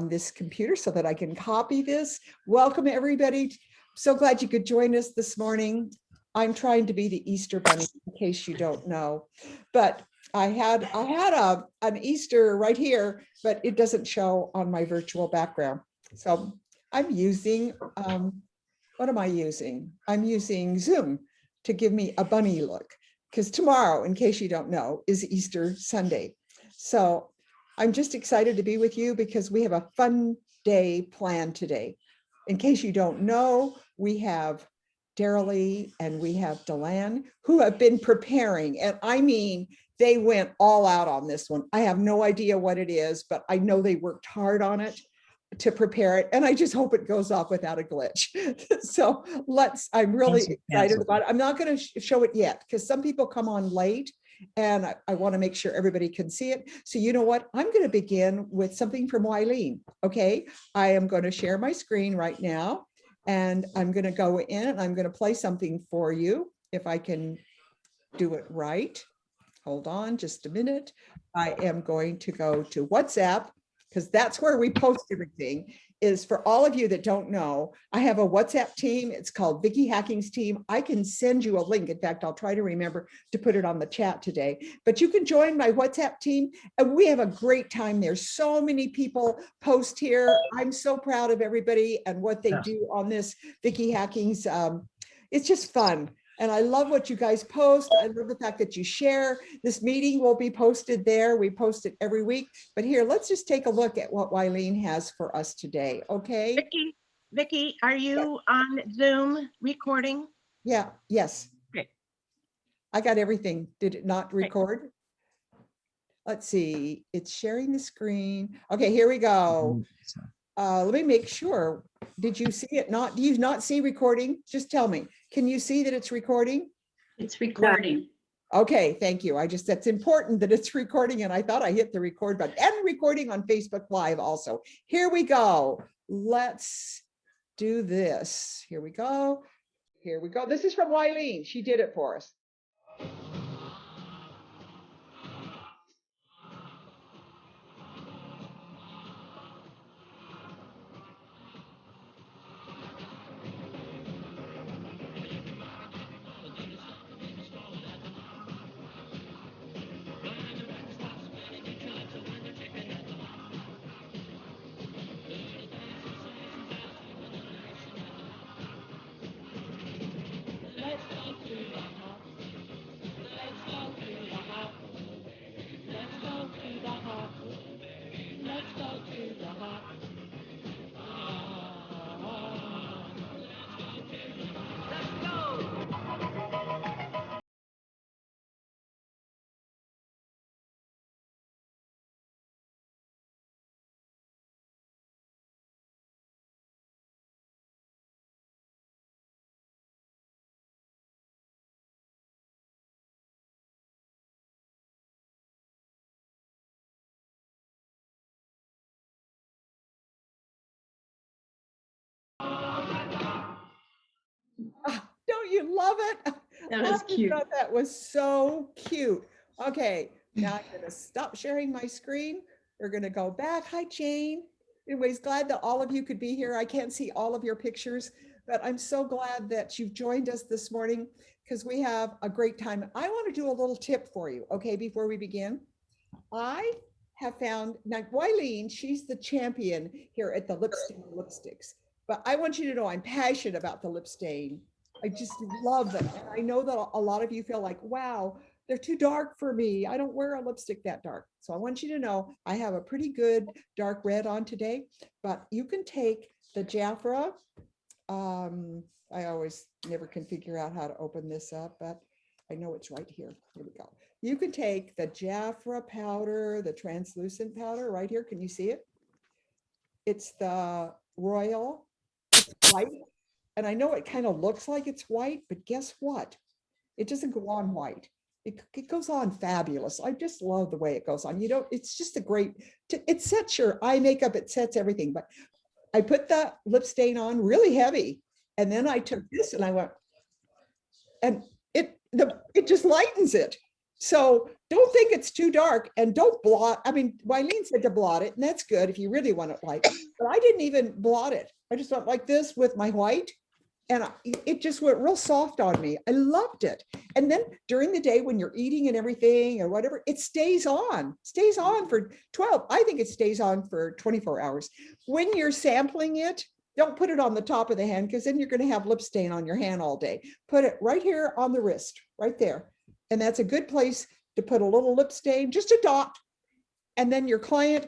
this computer so that I can copy this. Welcome everybody. So glad you could join us this morning. I'm trying to be the Easter bunny in case you don't know, but I had an Easter right here, but it doesn't show on my virtual background. So I'm using, what am I using? I'm using Zoom to give me a bunny look, because tomorrow, in case you don't know, is Easter Sunday. So I'm just excited to be with you because we have a fun day planned today. In case you don't know, we have Daralee and we have Delan who have been preparing, and I mean, they went all out on this one. I have no idea what it is, but I know they worked hard on it to prepare it, and I just hope it goes off without a glitch. So I'm really excited about it. I'm not going to show it yet because some people come on late and I want to make sure everybody can see it. So you know what? I'm going to begin with something from Wileen. Okay, I am going to share my screen right now and I'm going to go in and I'm going to play something for you if I can do it right. Hold on just a minute. I am going to go to WhatsApp because that's where we post everything. Is for all of you that don't know, I have a WhatsApp team. It's called Vickie Hacking's team. I can send you a link. In fact, I'll try to remember to put it on the chat today, but you can join my WhatsApp team and we have a great time there. So many people post here. I'm so proud of everybody and what they do on this Vickie Hacking's. It's just fun. And I love what you guys post. I love the fact that you share. This meeting will be posted there. We post it every week. But here, let's just take a look at what Wileen has for us today, okay? Vickie, are you on Zoom recording? Yeah, yes. Okay. I got everything. Did it not record? Let's see. It's sharing the screen. Okay, here we go. Let me make sure. Did you see it not? Do you not see recording? Just tell me. Can you see that it's recording? It's recording. Okay, thank you. That's important that it's recording, and I thought I hit the record button and recording on Facebook Live also. Here we go. Let's do this. Here we go. Here we go. This is from Wileen. She did it for us. Don't you love it? That was cute. I thought that was so cute. Okay, now I'm going to stop sharing my screen. We're going to go back. Hi, Jane. Anyways, glad that all of you could be here. I can't see all of your pictures, but I'm so glad that you've joined us this morning because we have a great time. I want to do a little tip for you, okay, before we begin. I have found, now Wileen, she's the champion here at the Lip Stain Lipsticks, but I want you to know I'm passionate about the lip stain. I just love them. And I know that a lot of you feel like, wow, they're too dark for me. I don't wear a lipstick that dark. So I want you to know I have a pretty good dark red on today, but you can take the Jafra. I always never can figure out how to open this up, but I know it's right here. Here we go. You can take the Jafra powder, the translucent powder right here. Can you see it? It's the Royal. It's white. And I know it kind of looks like it's white, but guess what? It doesn't go on white. It goes on fabulous. I just love the way it goes on. You know, it's just a great, it sets your eye makeup, it sets everything. But I put the lip stain on really heavy. And then I took this and I went, and it just lightens it. So don't think it's too dark and don't blot. I mean, Wileen said to blot it, and that's good if you really want it light, but I didn't even blot it. I just went like this with my white, and it just went real soft on me. I loved it. And then during the day when you're eating and everything or whatever, it stays on for 12. I think it stays on for 24 hours. When you're sampling it, don't put it on the top of the hand because then you're going to have lip stain on your hand all day. Put it right here on the wrist, right there. And that's a good place to put a little lip stain, just a dot. And then your client,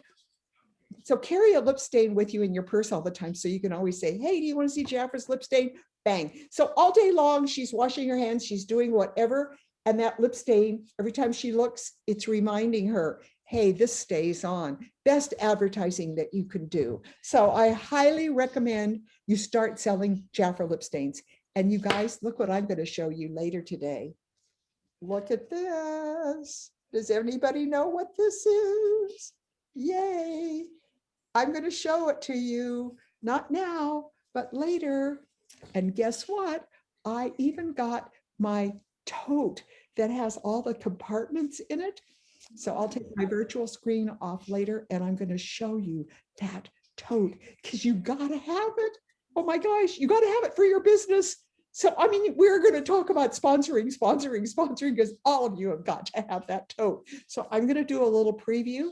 so carry a lip stain with you in your purse all the time. So you can always say, hey, do you want to see Jafra's lip stain? Bang. So all day long, she's washing her hands, she's doing whatever. And that lip stain, every time she looks, it's reminding her, hey, this stays on. Best advertising that you can do. So I highly recommend you start selling Jafra lip stains. And you guys, look what I'm going to show you later today. Look at this. Does anybody know what this is? Yay. I'm going to show it to you, not now, but later. And guess what? I even got my tote that has all the compartments in it. So I'll take my virtual screen off later and I'm going to show you that tote because you got to have it. Oh my gosh, you got to have it for your business. So, I mean, we're going to talk about sponsoring because all of you have got to have that tote. So I'm going to do a little preview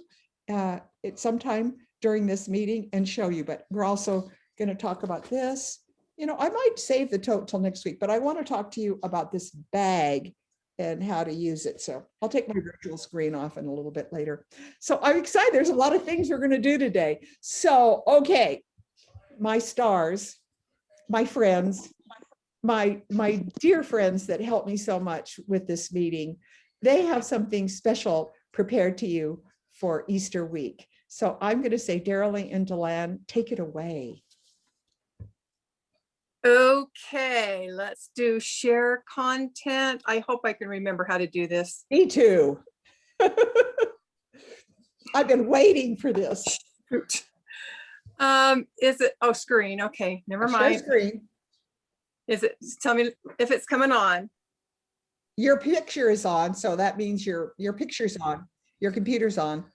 at sometime during this meeting and show you, but we're also going to talk about this. You know, I might save the tote till next week, but I want to talk to you about this bag and how to use it. So I'll take my virtual screen off in a little bit later. So I'm excited. There's a lot of things we're going to do today. So, okay, my stars, my friends, my dear friends that helped me so much with this meeting, they have something special prepared to you for Easter week. So I'm going to say, Daryl and Delan, take it away. Okay, let's do share content. I hope I can remember how to do this. Me too. I've been waiting for this. Is it, oh, screen, okay, never Share mind. screen. Is it, tell me if it's coming on. Your picture is on, so that means your picture's on, your computer's on.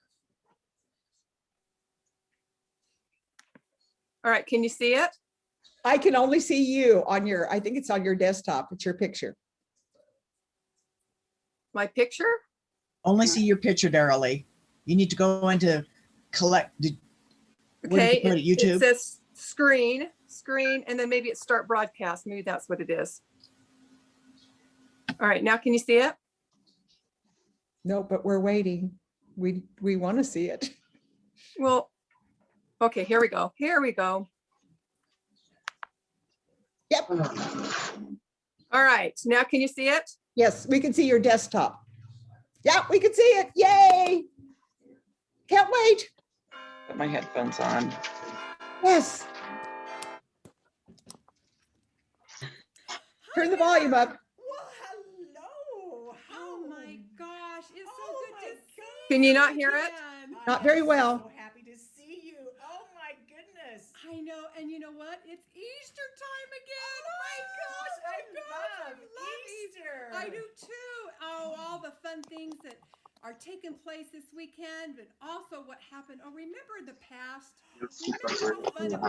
All right, can you see it? I can only see you on your, I think it's on your desktop. It's your picture. My picture? Only see your picture, Daryl. You need to go into collect. Where did Okay, you put it? it YouTube? says screen, and then maybe it's start broadcast. Maybe that's what it is. All right, now can you see it? No, but we're waiting. We want to see it. Well, okay, here we go. Here we go. Yep. All right, now can you see it? Yes, we can see your desktop. Yeah, we can see it. Yay. Can't wait. Put my headphones on. Yes. Turn the volume up. Well, hello. Oh my gosh, it's so Oh good my to see God. Can you not hear it? again. Not very well. So happy to see you. Oh my goodness. I know, and you know what? It's Easter time again. Oh my gosh, I love Easter. Easter. I do too. Oh, all the fun things that are taking place this weekend, but also what happened. Oh, remember the past? Remember how fun it was in the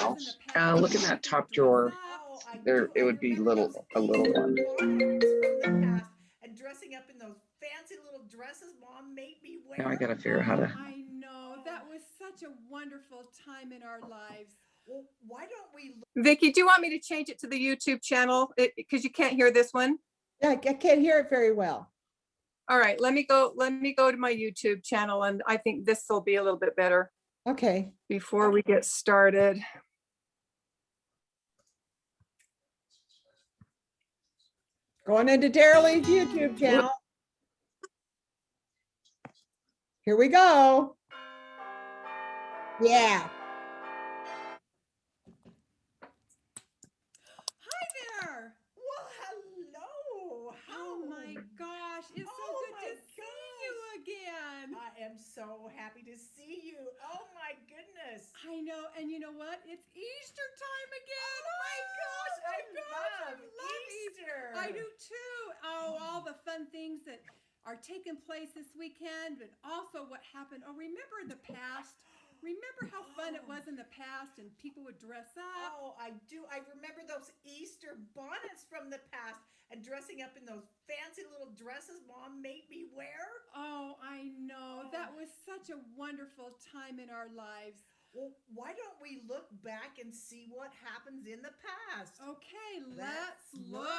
past? Look in that top drawer. Oh, I There, do. it I would be remember a little those one. photos from the past and dressing up in those fancy little dresses Mom made me wear. Now I gotta figure out how to. I know, that was such a wonderful time in our lives. Well, why don't we Vickie, do you want me to change it to the YouTube channel? Because you can't hear this one. Yeah, I can't hear it very well. All right, let me go to my YouTube channel, and I think this will be a little bit better Okay. before we get started. Going into Daryl's YouTube channel. Here we go. Yeah. Hi there. Well, hello. Oh my gosh, it's so Oh good my to see you again. I am so happy to see you. Oh my goodness. I know, and you know what? It's Easter time again. Oh my gosh, I love Easter. Easter. I do too. Oh, all the fun things that are taking place this weekend, but also what happened. Oh, remember the past? Remember how fun it was in the past and people would dress up? Oh, I do. I remember those Easter bonnets from the past and dressing up in those fancy little dresses Mom made me wear. Oh, I know. Oh. That was such a wonderful time in our lives. Well, why don't we look back and see what happens in the past? Okay, let's Let's look.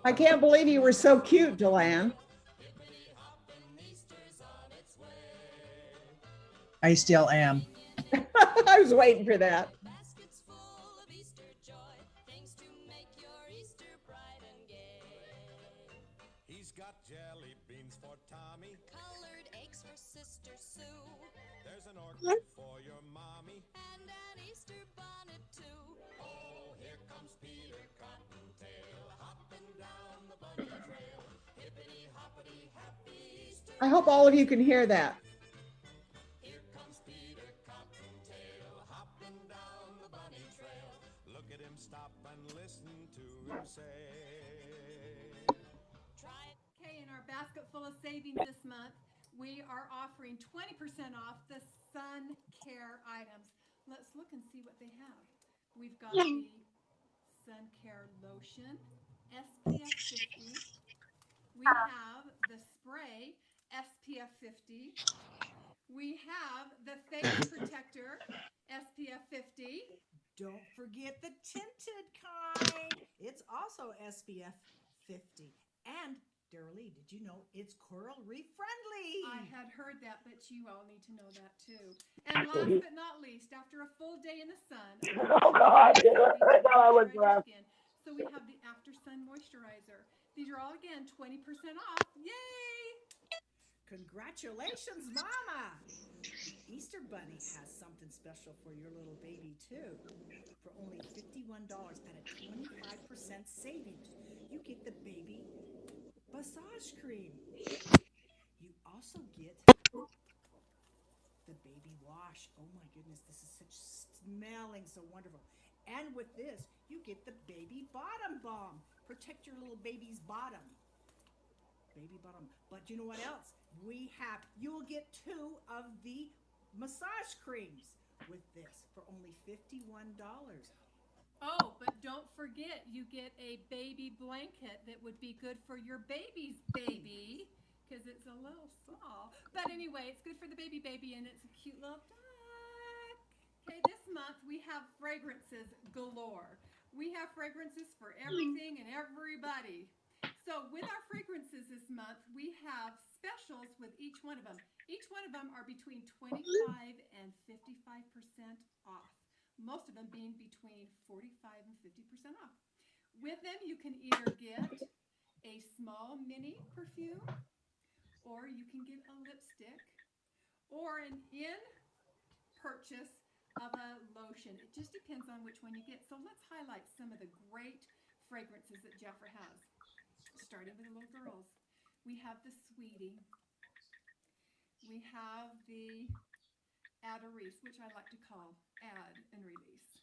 I can't believe you were so cute, Deland. I still am. I was waiting for that. Baskets full of Easter joy, things to make your Easter bright and gay. He's got jelly beans for Tommy, Colored eggs for Sister Sue, there's an orchid for your mommy. and an Easter bonnet too. Oh, here comes Peter Cottontail, hopping down the bunny trail. Hippity hoppity happy Easter. I hope all of you can hear that. Here comes Peter Cottontail, hopping down the bunny trail. Look at him stop and listen to him say. Try it. Okay, in our basket full of savings this month, we are offering 20% off the sun care items. Let's look and see what they have. We've got the sun care lotion, SPF 50. We have the spray, SPF 50. We have the face protector, SPF 50. Don't forget the tinted kind. It's also SPF 50. And Darrell, did you know it's coral reef friendly? I had heard that, but you all need to know that too. And last but not least, after a full day in the sun, Oh, God. I thought I was moisturize your skin. So we have the After Sun Moisturizer. These are all again 20% off. Yay! Congratulations, Mama! Easter Bunny has something special for your little baby, too. For only $51 at a 25% savings, you get the baby massage cream. You also get the baby wash. Oh my goodness, this is such smelling so wonderful. And with this, you get the baby bottom balm. Protect your little baby's bottom. Baby bottom. But you know what else? You will get 2 of the massage creams with this for only $51. Oh, but don't forget, you get a baby blanket that would be good for your baby's baby because it's a little small. But anyway, it's good for the baby and it's a cute little duck. Okay, this month we have fragrances galore. We have fragrances for everything and everybody. So with our fragrances this month, we have specials with each one of them. Each one of them are between 25 and 55% off. Most of them being between 45 and 50% off. With them, you can either get a small mini perfume, or you can get a lipstick, or an in-purchase of a lotion. It just depends on which one you get. So let's highlight some of the great fragrances that Jafra has. Starting with the little girls, we have the Sweetie. We have the Add a Reese, which I like to call Add and Release.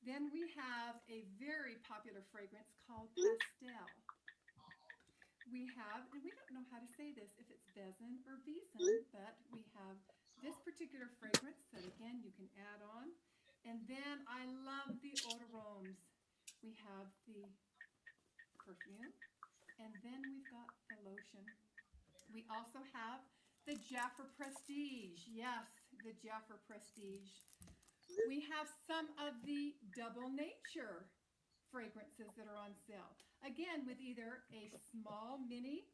Then we have a very popular fragrance called Pastel. We have, and we don't know how to say this, if it's Vezin or Vezin, but we have this particular fragrance that again you can add on. And then I love the eau de roses. We have the perfume, and then we've got the lotion. We also have the Jafra Prestige. Yes, the Jafra Prestige. We have some of the Double Nature fragrances that are on sale. Again, with either a small mini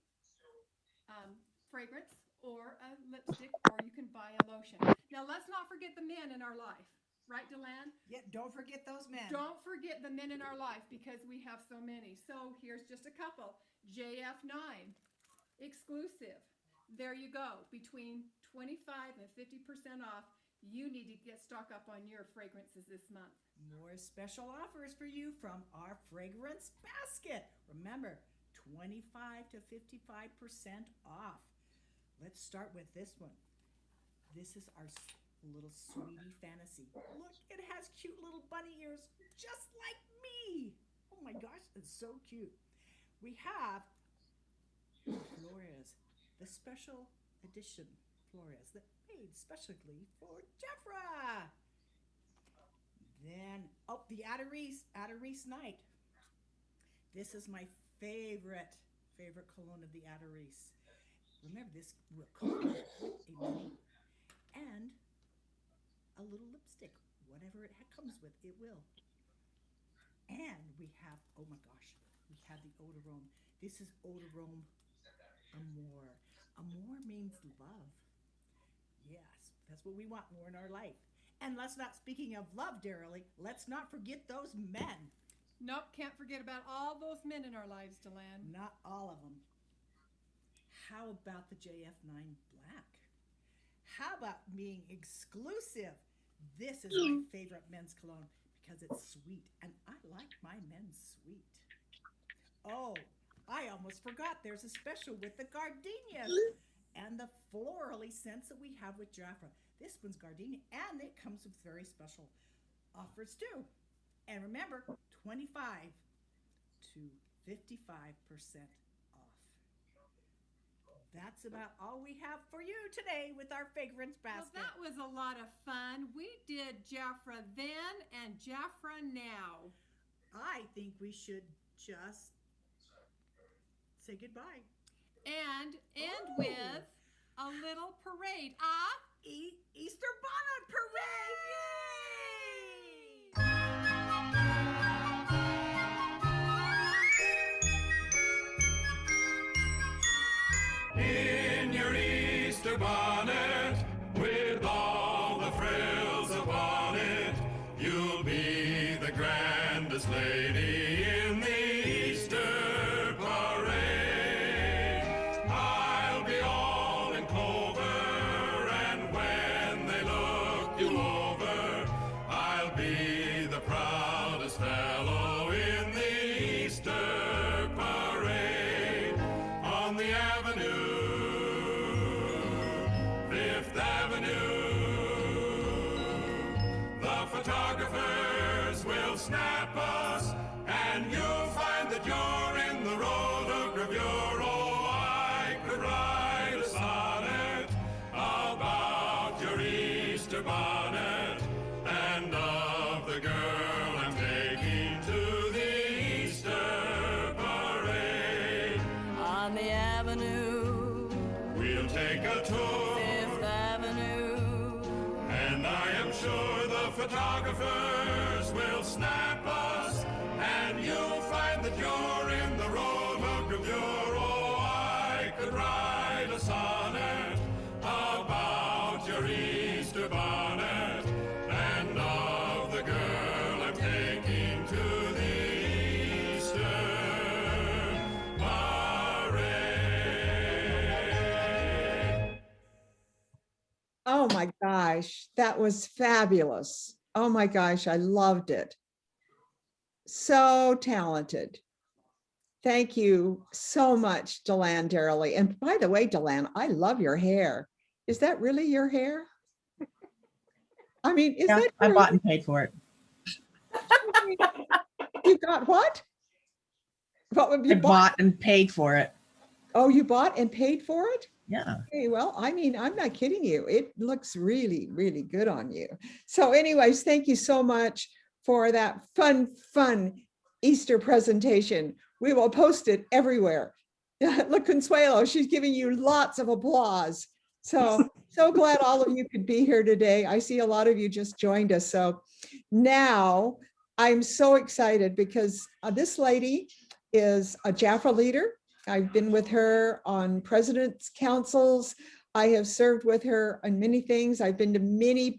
fragrance or a lipstick, or you can buy a lotion. Now, let's not forget the men in our life. Right, Deland? Yeah, don't forget those men. Don't forget the men in our life because we have so many. So here's just a couple. JF9, exclusive. There you go. Between 25 and 50% off. You need to get stock up on your fragrances this month. More special offers for you from our fragrance basket. Remember, 25 to 55% off. Let's start with this one. This is our little sweetie fantasy. Look, it has cute little bunny ears, just like me. Oh my gosh, it's so cute. We have Flores, the special edition Flores that made specially for Jafra. Then, oh, the Adoris Night. This is my favorite cologne of the Adoris. Remember, this will come with a mini and a little lipstick. Whatever it comes with, it will. And we have, oh my gosh, we have the Eau de Rome. This is Eau de Rome Amour. Amour means love. Yes, that's what we want more in our life. And let's not, speaking of love, dearly, let's not forget those men. Nope, can't forget about all those men in our lives, Deland. Not all of them. How about the JF9 Black? How about being exclusive? This is my favorite men's cologne because it's sweet, and I like my men sweet. Oh, I almost forgot. There's a special with the gardenias and the florally scents that we have with Jafra. This one's gardenia, and it comes with very special offers too. And remember, 25 to 55% off. That's about all we have for you today with our fragrance Well, basket. that was a lot of fun. We did Jafra then and Jafra now. I think we should just say goodbye. And end with a little parade. Easter bonnet parade! Yay! In your Easter bonnet, with all the frills upon it, you'll be the grandest lady in the Easter parade. I'll be all in clover, and when they look you over, I'll be the proudest fellow in the Easter parade. On the avenue, Fifth Avenue, the photographers will snap us, and you'll find that you're in the rotogravure. Oh, I could write a sonnet about your Easter bonnet, and of the girl I'm taking to the Easter parade. On the avenue, We'll take a tour, Fifth Avenue. and I am sure the photographers will snap us, and you'll find that you're in the rotogravure. Oh, I could write a sonnet about your Easter bonnet, and of the girl I'm taking to the Easter parade. Oh my gosh, that was fabulous. Oh my gosh, I loved it. So talented. Thank you so much, Deland Darrelly. And by the way, Deland, I love your hair. Is that really your hair? I mean, is Yeah, that I really- bought and paid for it. You got what? What would I you bought? bought and paid for it. Oh, you bought and paid for it? Yeah. Okay, well, I mean, I'm not kidding you. It looks really, really good on you. So anyways, thank you so much for that fun Easter presentation. We will post it everywhere. Look, Consuelo, she's giving you lots of applause. So glad all of you could be here today. I see a lot of you just joined us. So now I'm so excited because this lady is a Jafra leader. I've been with her on president's councils. I have served with her on many things. I've been to many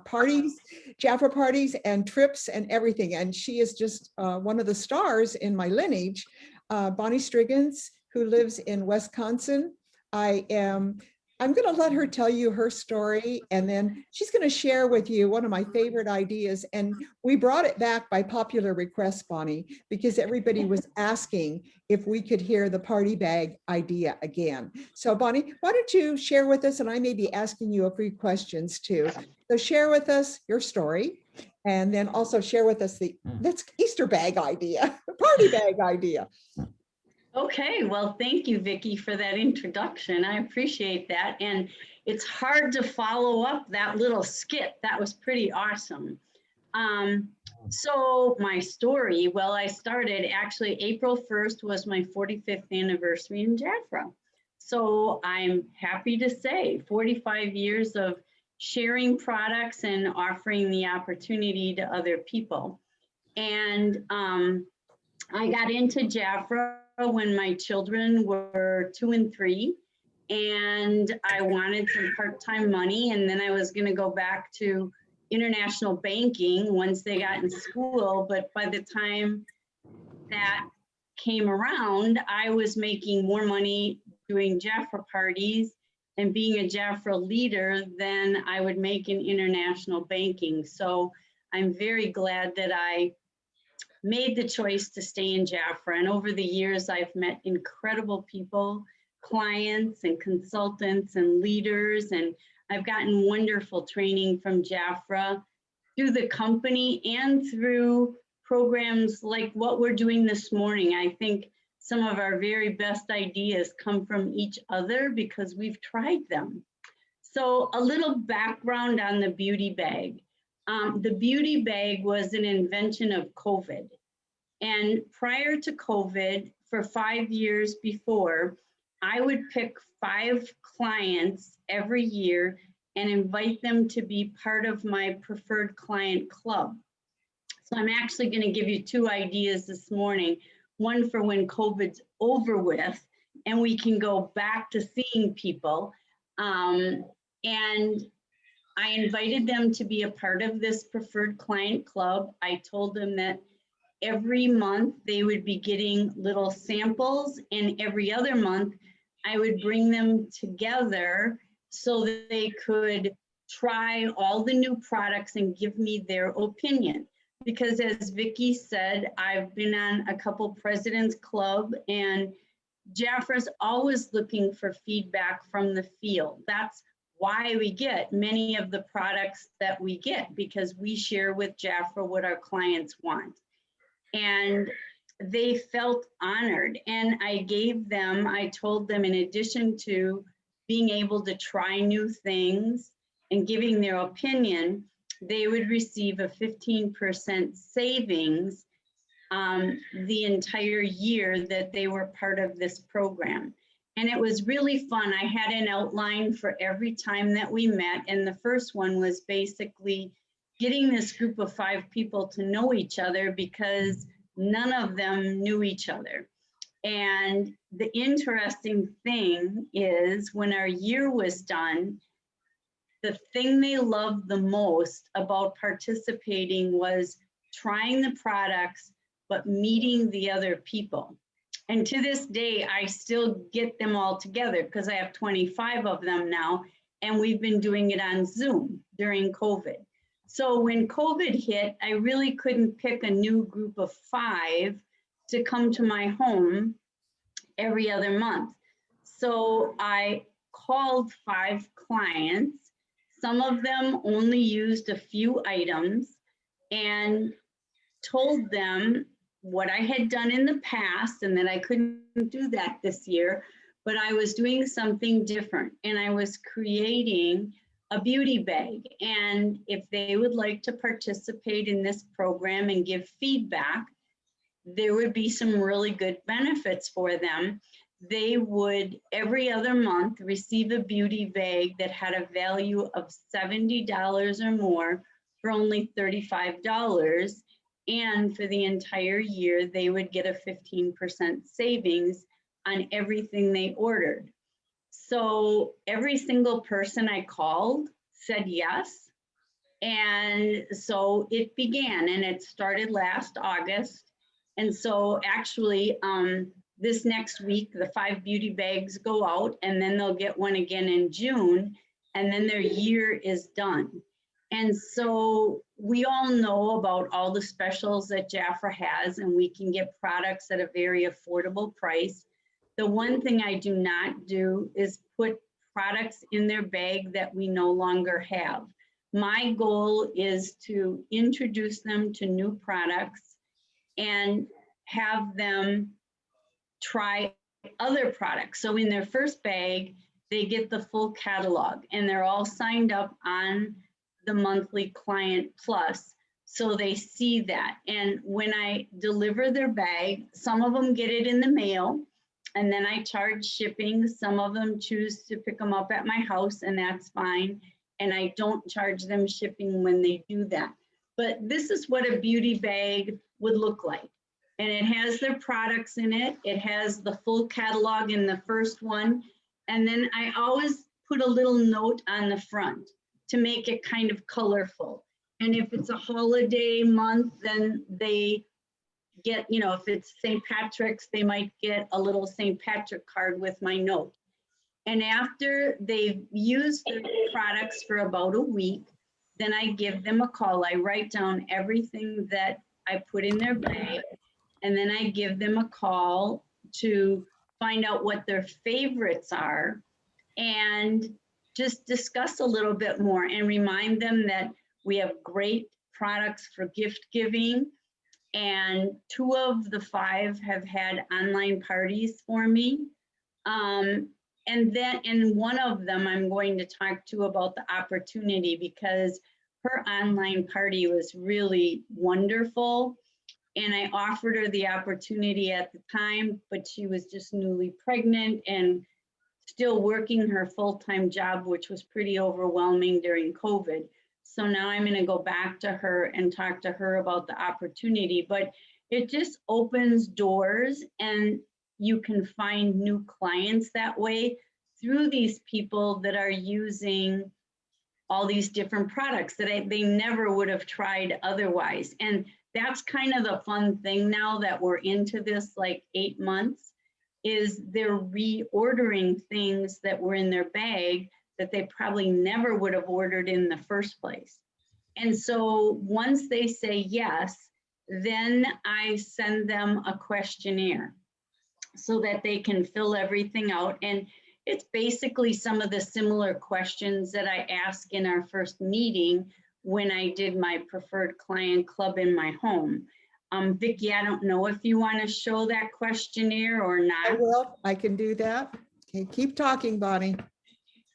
parties, Jafra parties and trips and everything. And she is just one of the stars in my lineage. Bonnie Striggins, who lives in Wisconsin. I am I'm going to let her tell you her story, and then she's going to share with you one of my favorite ideas. And we brought it back by popular request, Bonnie, because everybody was asking if we could hear the party bag idea again. So Bonnie, why don't you share with us, and I may be asking you a few questions too. So share with us your story, and then also share with us that's Easter bag idea, party bag idea. Okay, well, thank you, Vicki, for that introduction. I appreciate that. And it's hard to follow up that little skit. That was pretty awesome. So my story, well, I started actually April 1st was my 45th anniversary in Jafra. So I'm happy to say 45 years of sharing products and offering the opportunity to other people. And I got into Jafra when my children were 2 and 3, and I wanted some part-time money, and then I was going to go back to international banking once they got in school. But by the time that came around, I was making more money doing Jafra parties and being a Jafra leader than I would make in international banking. So I'm very glad that I made the choice to stay in Jafra. And over the years, I've met incredible people, clients and consultants and leaders, and I've gotten wonderful training from Jafra through the company and through programs like what we're doing this morning. I think some of our very best ideas come from each other because we've tried them. So a little background on the beauty bag. The beauty bag was an invention of COVID. And prior to COVID, for 5 years before, I would pick 5 clients every year and invite them to be part of my preferred client club. So I'm actually going to give you 2 ideas this morning, one for when COVID's over with and we can go back to seeing people. And I invited them to be a part of this preferred client club. I told them that every month they would be getting little samples, and every other month I would bring them together so that they could try all the new products and give me their opinion. Because as Vicki said, I've been on a couple President's Club, and Jafra's always looking for feedback from the field. That's why we get many of the products that we get, because we share with Jafra what our clients want. And they felt honored. And I told them, in addition to being able to try new things and giving their opinion, they would receive a 15% savings the entire year that they were part of this program. And it was really fun. I had an outline for every time that we met. And the first one was basically getting this group of 5 people to know each other, because none of them knew each other. And the interesting thing is, when our year was done, the thing they loved the most about participating was trying the products, but meeting the other people. And to this day, I still get them all together because I have 25 of them now, and we've been doing it on Zoom during COVID. So when COVID hit, I really couldn't pick a new group of 5 to come to my home every other month. So I called 5 clients. Some of them only used a few items, and told them what I had done in the past and that I couldn't do that this year, but I was doing something different, and I was creating a beauty bag. And if they would like to participate in this program and give feedback, there would be some really good benefits for them. They would every other month receive a beauty bag that had a value of $70 or more for only $35. And for the entire year, they would get a 15% savings on everything they ordered. So every single person I called said yes. And so it began, and it started last August. And so actually, this next week, the 5 beauty bags go out, and then they'll get one again in June, and then their year is done. And so we all know about all the specials that Jafra has, and we can get products at a very affordable price. The one thing I do not do is put products in their bag that we no longer have. My goal is to introduce them to new products and have them try other products. So in their first bag, they get the full catalog, and they're all signed up on the monthly Client Plus. So they see that. And when I deliver their bag, some of them get it in the mail, and then I charge shipping. Some of them choose to pick them up at my house, and that's fine. And I don't charge them shipping when they do that. But this is what a beauty bag would look like. And it has their products in it. It has the full catalog in the first one. And then I always put a little note on the front to make it kind of colorful. And if it's a holiday month, then they get, you know, if it's St. Patrick's, they might get a little St. Patrick card with my note. And after they've used the products for about a week, then I give them a call. I write down everything that I put in their bag, and then I give them a call to find out what their favorites are and just discuss a little bit more and remind them that we have great products for gift giving. And 2 of the 5 have had online parties for me. And then in one of them, I'm going to talk to about the opportunity, because her online party was really wonderful. And I offered her the opportunity at the time, but she was just newly pregnant and still working her full-time job, which was pretty overwhelming during COVID. So now I'm going to go back to her and talk to her about the opportunity. But it just opens doors, and you can find new clients that way through these people that are using all these different products that they never would have tried otherwise. And that's kind of the fun thing now that we're into this like 8 months, is they're reordering things that were in their bag that they probably never would have ordered in the first place. And so once they say yes, then I send them a questionnaire so that they can fill everything out. And it's basically some of the similar questions that I ask in our first meeting when I did my preferred client club in my home. Vickie, I don't know if you want to show that questionnaire or not. I will. I can do that. Okay, keep talking, Bonnie.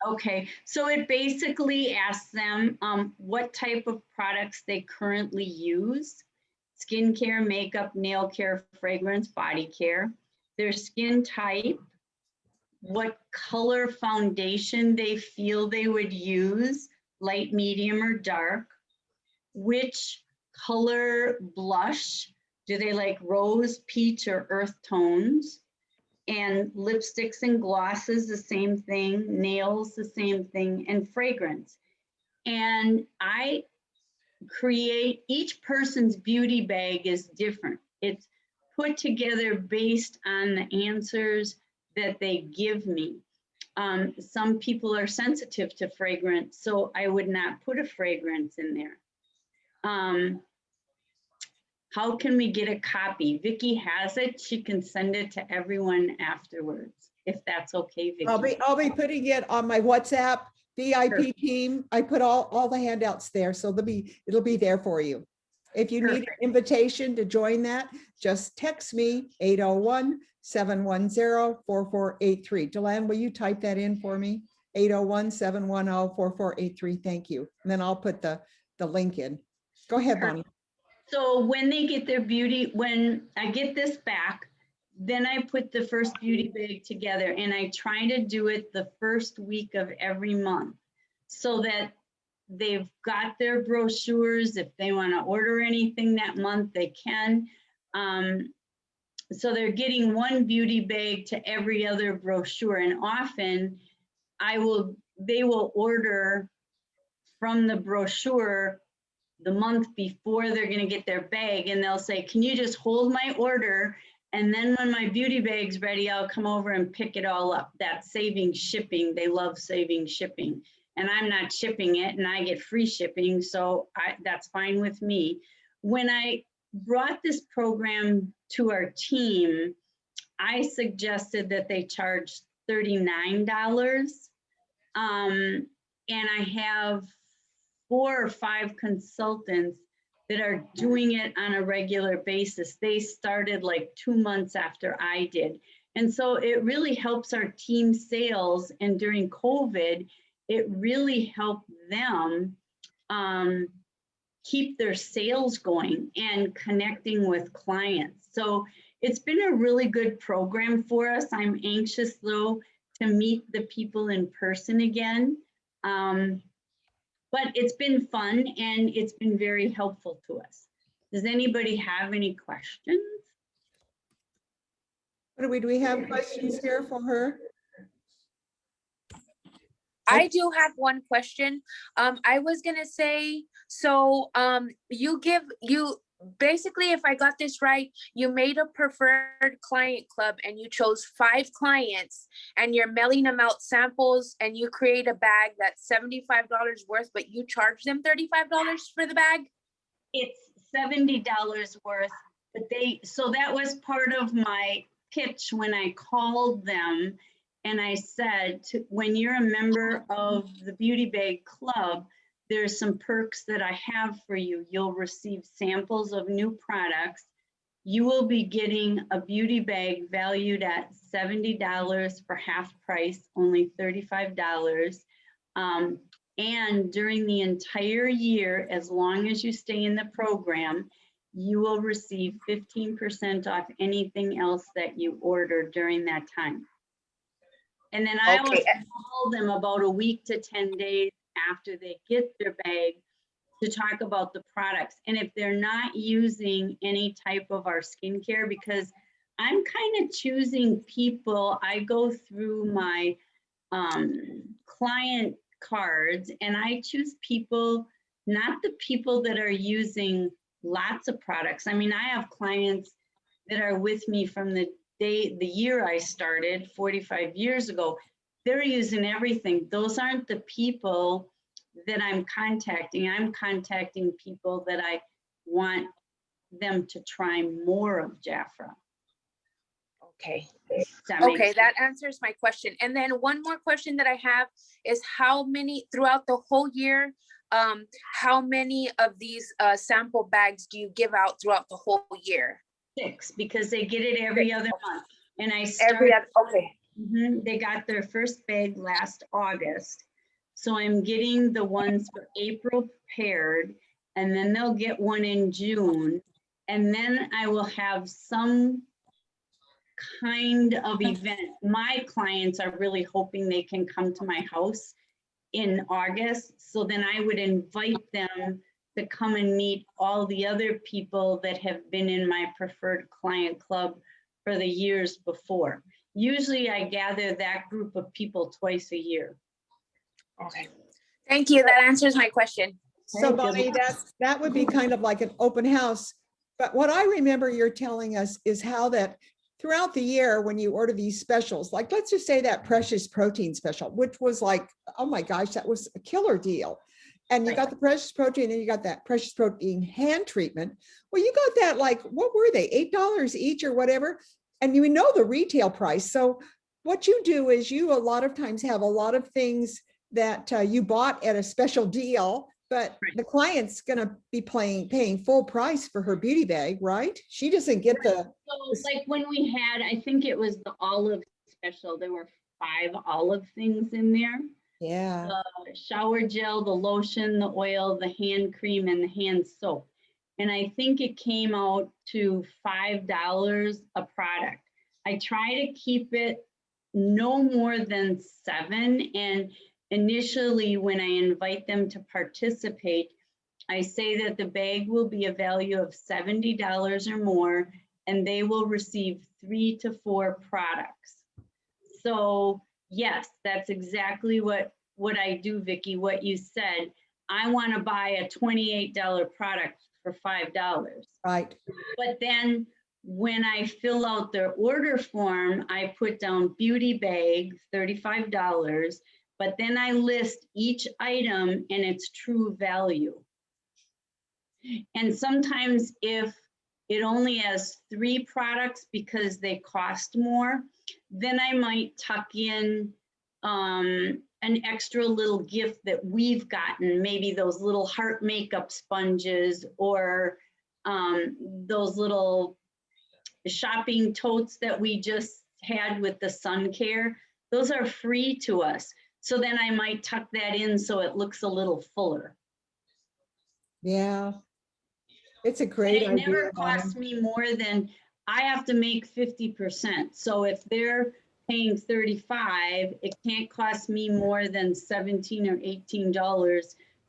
Okay, so it basically asks them what type of products they currently use: skincare, makeup, nail care, fragrance, body care, their skin type, what color foundation they feel they would use, light, medium, or dark, which color blush, do they like rose, peach, or earth tones, and lipsticks and glosses, the same thing, nails, the same thing, and fragrance. And I create, each person's beauty bag is different. It's put together based on the answers that they give me. Some people are sensitive to fragrance, so I would not put a fragrance in there. How can we get a copy? Vickie has it. She can send it to everyone afterwards, if that's okay, Vickie. I'll be putting it on my WhatsApp VIP team. I put all the handouts there, so it'll be there for you. If you need an invitation to join that, just text me 801-710-4483. Delanne, will you type that in for me? 801-710-4483. Thank you. And then I'll put the link in. Go ahead, Bonnie. So when they get their beauty, when I get this back, then I put the first beauty bag together, and I try to do it the first week of every month so that they've got their brochures. If they want to order anything that month, they can. So they're getting one beauty bag to every other brochure, and often they will order from the brochure the month before they're going to get their bag, and they'll say, can you just hold my order And then when my beauty bag's ready, I'll come over and pick it all up. That's saving shipping. They love saving shipping. And I'm not shipping it and I get free shipping. So that's fine with me. When I brought this program to our team, I suggested that they charge $39. And I have 4 or 5 consultants that are doing it on a regular basis. They started like 2 months after I did. And so it really helps our team sales. And during COVID, it really helped them keep their sales going and connecting with clients. So it's been a really good program for us. I'm anxious though to meet the people in person again. But it's been fun and it's been very helpful to us. Does anybody have any questions? Do we have questions here for her? I do have one question. I was gonna say, so you basically, if I got this right, you made a preferred client club and you chose 5 clients and you're mailing them out samples and you create a bag that's $75 worth, but you charge them $35 for the bag? It's $70 worth, but so that was part of my pitch when I called them. And I said, when you're a member of the Beauty Bag Club, there's some perks that I have for you. You'll receive samples of new products. You will be getting a beauty bag valued at $70 for half price, only $35. And during the entire year, as long as you stay in the program, you will receive 15% off anything else that you order during that time. And then I will call them about a week to 10 days after they get their bag to talk about the products. And if they're not using any type of our skincare, because I'm kind of choosing people, I go through my client cards and I choose people, not the people that are using lots of products. I mean, I have clients that are with me from the year I started 45 years ago. They're using everything. Those aren't the people that I'm contacting. I'm contacting people that I want them to try more of Jafra. Okay. Okay, that answers my question. And then one more question that I have is how many throughout the whole year, how many of these sample bags do you give out throughout the whole year? 6, because they get it every other month. And I started, they got their first bag last August. So I'm getting the ones for April prepared, and then they'll get one in June. And then I will have some kind of event. My clients are really hoping they can come to my house in August. So then I would invite them to come and meet all the other people that have been in my preferred client club for the years before. Usually I gather that group of people twice a year. Okay. Thank you. That answers my question. So Bonnie, that would be kind of like an open house. But what I remember you're telling us is how that throughout the year, when you order these specials, like let's just say that Precious Protein special, which was like, oh my gosh, that was a killer deal. And you got the Precious Protein and you got that Precious Protein hand treatment. Well, you got that like, what were they? $8 each or whatever. And you know the retail price. So what you do is you a lot of times have a lot of things that you bought at a special deal, but the client's going to be paying full price for her beauty bag, right? She doesn't get the. So like when we had, I think it was the olive special, there were 5 olive things in there. Yeah. The shower gel, the lotion, the oil, the hand cream, and the hand soap. And I think it came out to $5 a product. I try to keep it no more than 7. And initially, when I invite them to participate, I say that the bag will be a value of $70 or more, and they will receive 3 to 4 products. So yes, that's exactly what I do, Vickie, what you said. I want to buy a $28 product for $5. Right. But then when I fill out their order form, I put down beauty bag, $35, but then I list each item and its true value. And sometimes if it only has 3 products because they cost more, then I might tuck in an extra little gift that we've gotten, maybe those little heart makeup sponges or those little shopping totes that we just had with the sun care. Those are free to us. So then I might tuck that in so it looks a little fuller. Yeah. It's a And great it never idea, Bonnie. costs me more than, I have to make 50%. So if they're paying 35, it can't cost me more than $17 or $18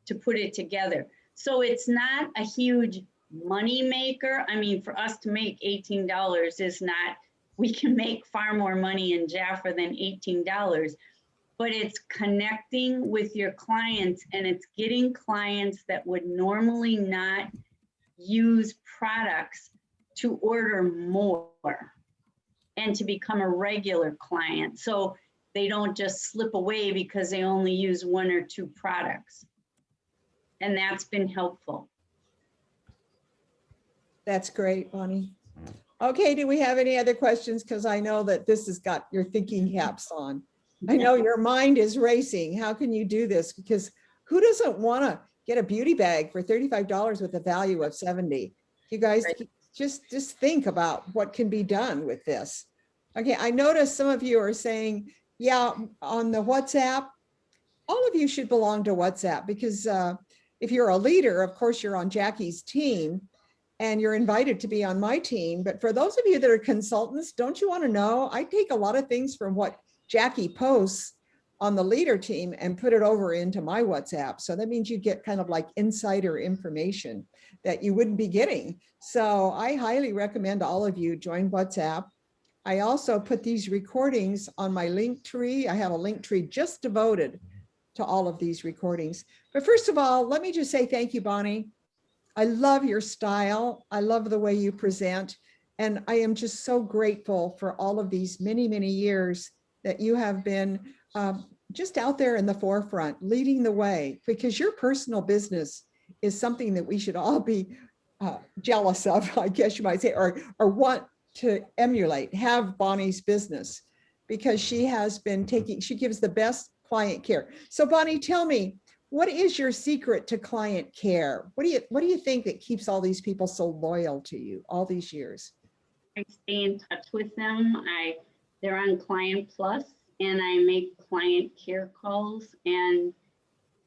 to put it together. So it's not a huge money maker. I mean, for us to make $18 is not, we can make far more money in Jafra than $18, but it's connecting with your clients and it's getting clients that would normally not use products to order more and to become a regular client. So they don't just slip away because they only use 1 or 2 products. And that's been helpful. That's great, Bonnie. Okay, do we have any other questions? Because I know that this has got your thinking caps on. I know your mind is racing. How can you do this? Because who doesn't want to get a beauty bag for $35 with a value of 70? You guys just think about what can be done with this. Okay, I noticed some of you are saying, yeah, on the WhatsApp, all of you should belong to WhatsApp because if you're a leader, of course, you're on Jackie's team and you're invited to be on my team. But for those of you that are consultants, don't you want to know? I take a lot of things from what Jackie posts on the leader team and put it over into my WhatsApp. So that means you get kind of like insider information that you wouldn't be getting. So I highly recommend all of you join WhatsApp. I also put these recordings on my link tree. I have a link tree just devoted to all of these recordings. But first of all, let me just say thank you, Bonnie. I love your style. I love the way you present. And I am just so grateful for all of these many, many years that you have been just out there in the forefront, leading the way, because your personal business is something that we should all be jealous of, I guess you might say, or want to emulate, have Bonnie's business, because she has been she gives the best client care. So Bonnie, tell me, what is your secret to client care? What do you think that keeps all these people so loyal to you all these years? I stay in touch with them. They're on Client Plus and I make client care calls. And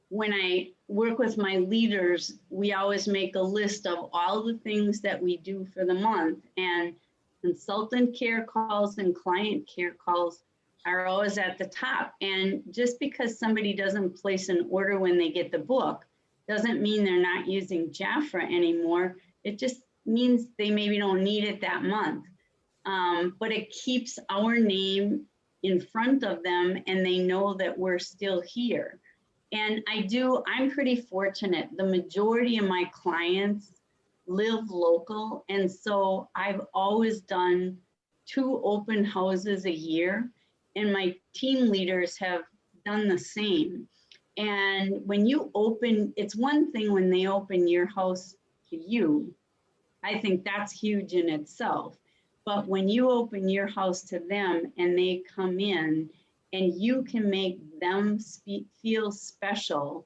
when I work with my leaders, we always make a list of all the things that we do for the month, and consultant care calls and client care calls are always at the top. And just because somebody doesn't place an order when they get the book doesn't mean they're not using Jafra anymore. It just means they maybe don't need it that month. But it keeps our name in front of them and they know that we're still here. And I'm pretty fortunate. The majority of my clients live local. And so I've always done 2 open houses a year. And my team leaders have done the same. And when you open, it's one thing when they open your house to you. I think that's huge in itself. But when you open your house to them and they come in and you can make them feel special,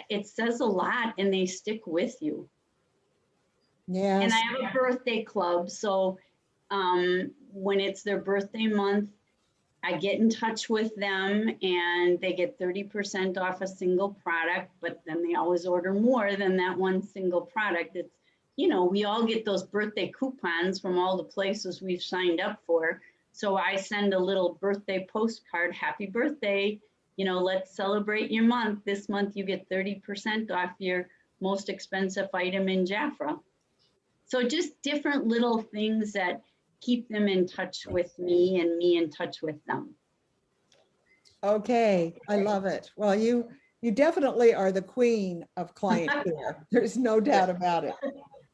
it says a lot and they stick with you. Yes. And I have a birthday club. So when it's their birthday month, I get in touch with them and they get 30% off a single product, but then they always order more than that one single product. It's, we all get those birthday coupons from all the places we've signed up for. So I send a little birthday postcard, happy birthday, let's celebrate your month. This month you get 30% off your most expensive item in Jafra. So just different little things that keep them in touch with me and me in touch with them. Okay, I love it. Well, you definitely are the queen of client care. There's no doubt about it.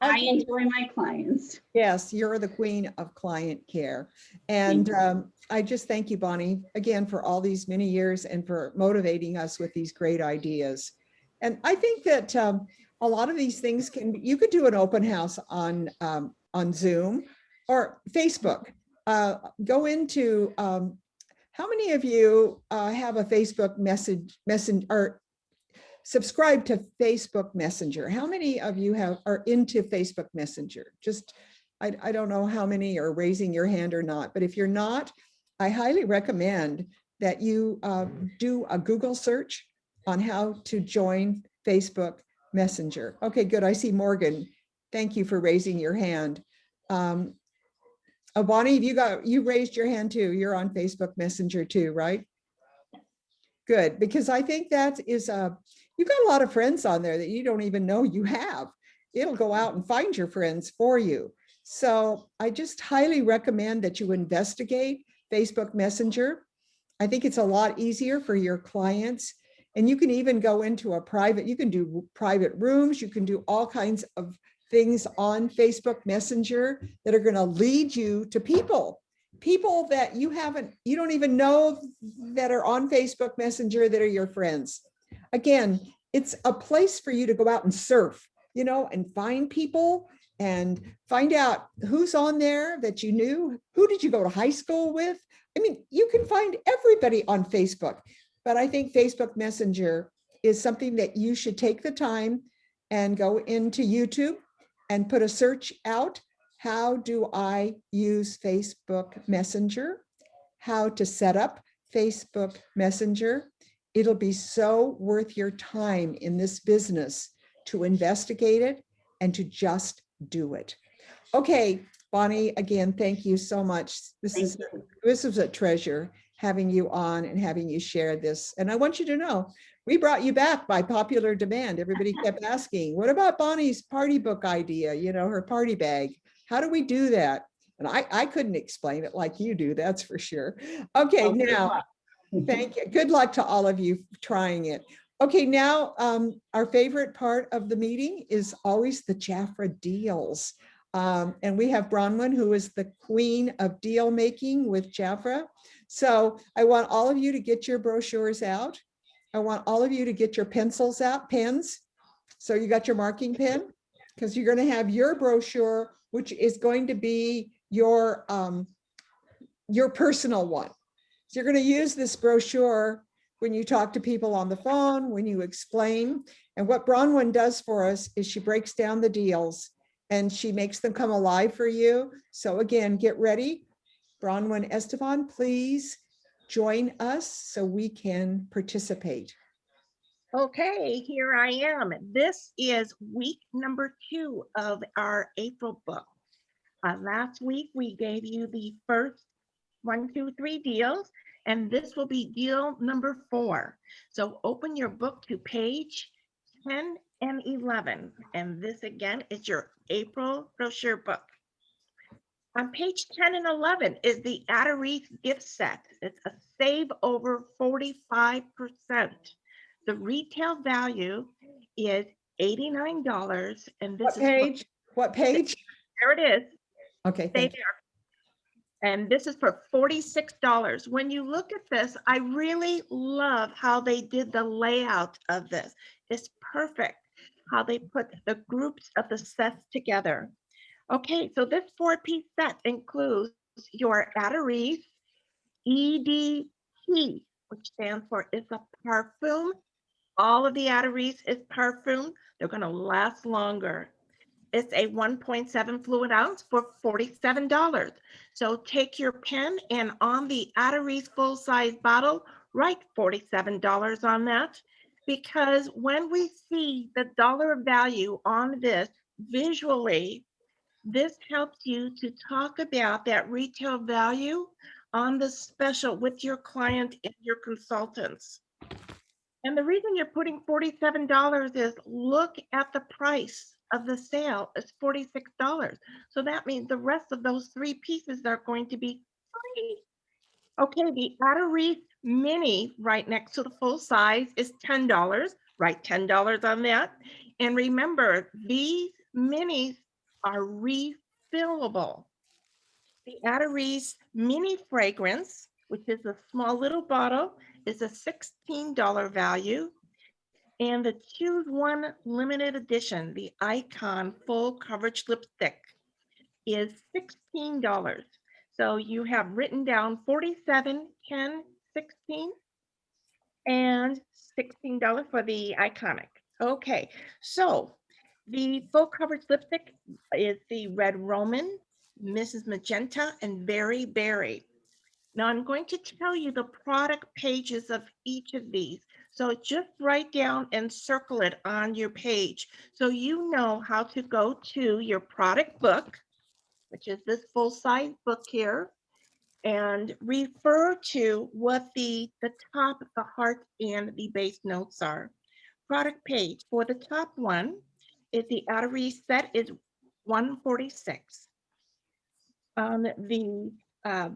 I Okay. enjoy my clients. Yes, you're the queen of client care. And I just thank you, Bonnie, again, for all these many years and for motivating us with these great ideas. And I think that a lot of these things you could do an open house on Zoom or Facebook. Go into, how many of you have a Facebook messenger or subscribe to Facebook Messenger? How many of you are into Facebook Messenger? Just, I don't know how many are raising your hand or not, but if you're not, I highly recommend that you do a Google search on how to join Facebook Messenger. Okay, good. I see Morgan. Thank you for raising your hand. Bonnie, you raised your hand too. You're on Facebook Messenger too, right? Good, because I think that is you've got a lot of friends on there that you don't even know you have. It'll go out and find your friends for you. So I just highly recommend that you investigate Facebook Messenger. I think it's a lot easier for your clients. And you can even go into you can do private rooms. You can do all kinds of things on Facebook Messenger that are going to lead you to people that you don't even know that are on Facebook Messenger that are your friends. Again, it's a place for you to go out and surf, and find people and find out who's on there that you knew. Who did you go to high school with? I mean, you can find everybody on Facebook, but I think Facebook Messenger is something that you should take the time and go into YouTube and put a search out. How do I use Facebook Messenger? How to set up Facebook Messenger? It'll be so worth your time in this business to investigate it and to just do it. Okay, Bonnie, again, thank you so much. This was a treasure having you on and having you share this. And I want you to know, we brought you back by popular demand. Everybody kept asking, what about Bonnie's party book idea? Her party bag. How do we do that? And I couldn't explain it like you do, that's for sure. Okay, now, thank you. Good luck to all of you trying it. Okay, now our favorite part of the meeting is always the Jafra deals. And we have Bronwyn, who is the queen of deal making with Jafra. So I want all of you to get your brochures out. I want all of you to get your pencils out, pens. So you got your marking pen, because you're going to have your brochure, which is going to be your personal one. So you're going to use this brochure when you talk to people on the phone, when you explain. And what Bronwyn does for us is she breaks down the deals and she makes them come alive for you. So again, get ready. Bronwyn Esteban, please join us so we can participate. Okay, here I am. This is week number 2 of our April book. Last week, we gave you the first 1, 2, 3 deals, and this will be deal number 4. So open your book to page 10 and 11. And this again is your April brochure book. On page 10 and 11 is the Add-A-Wreath gift set. It's a save over 45%. The retail value is $89. And this What page? What page? There it is. Okay, Stay thank you. there. And this is for $46. When you look at this, I really love how they did the layout of this. It's perfect how they put the groups of the sets together. Okay, so this 4-piece set includes your Add-A-Wreath EDP, which stands for it's a perfume. All of the Add-A-Wreath is perfume. They're going to last longer. It's a 1.7 fluid ounce for $47. So take your pen and on the Add-A-Wreath full-size bottle, write $47 on that, because when we see the dollar value on this visually, this helps you to talk about that retail value on the special with your client and your consultants. And the reason you're putting $47 is look at the price of the sale is $46. So that means the rest of those 3 pieces are going to be free. Okay, the Add-A-Wreath mini right next to the full size is $10. Write $10 on that. And remember, these minis are refillable. The Atterese Mini Fragrance, which is a small little bottle, is a $16 value. And the Choose One limited edition, the Icon Full Coverage Lipstick, is $16. So you have written down 47, 10, 16, and $16 for the Iconic. Okay, so the full coverage lipstick is the Red Roman, Mrs. Magenta, and Berry Berry. Now I'm going to tell you the product pages of each of these. So just write down and circle it on your page so you know how to go to your product book, which is this full-size book here, and refer to what the top, the heart, and the base notes are. Product page for the top one is the Atterese set is 146. On the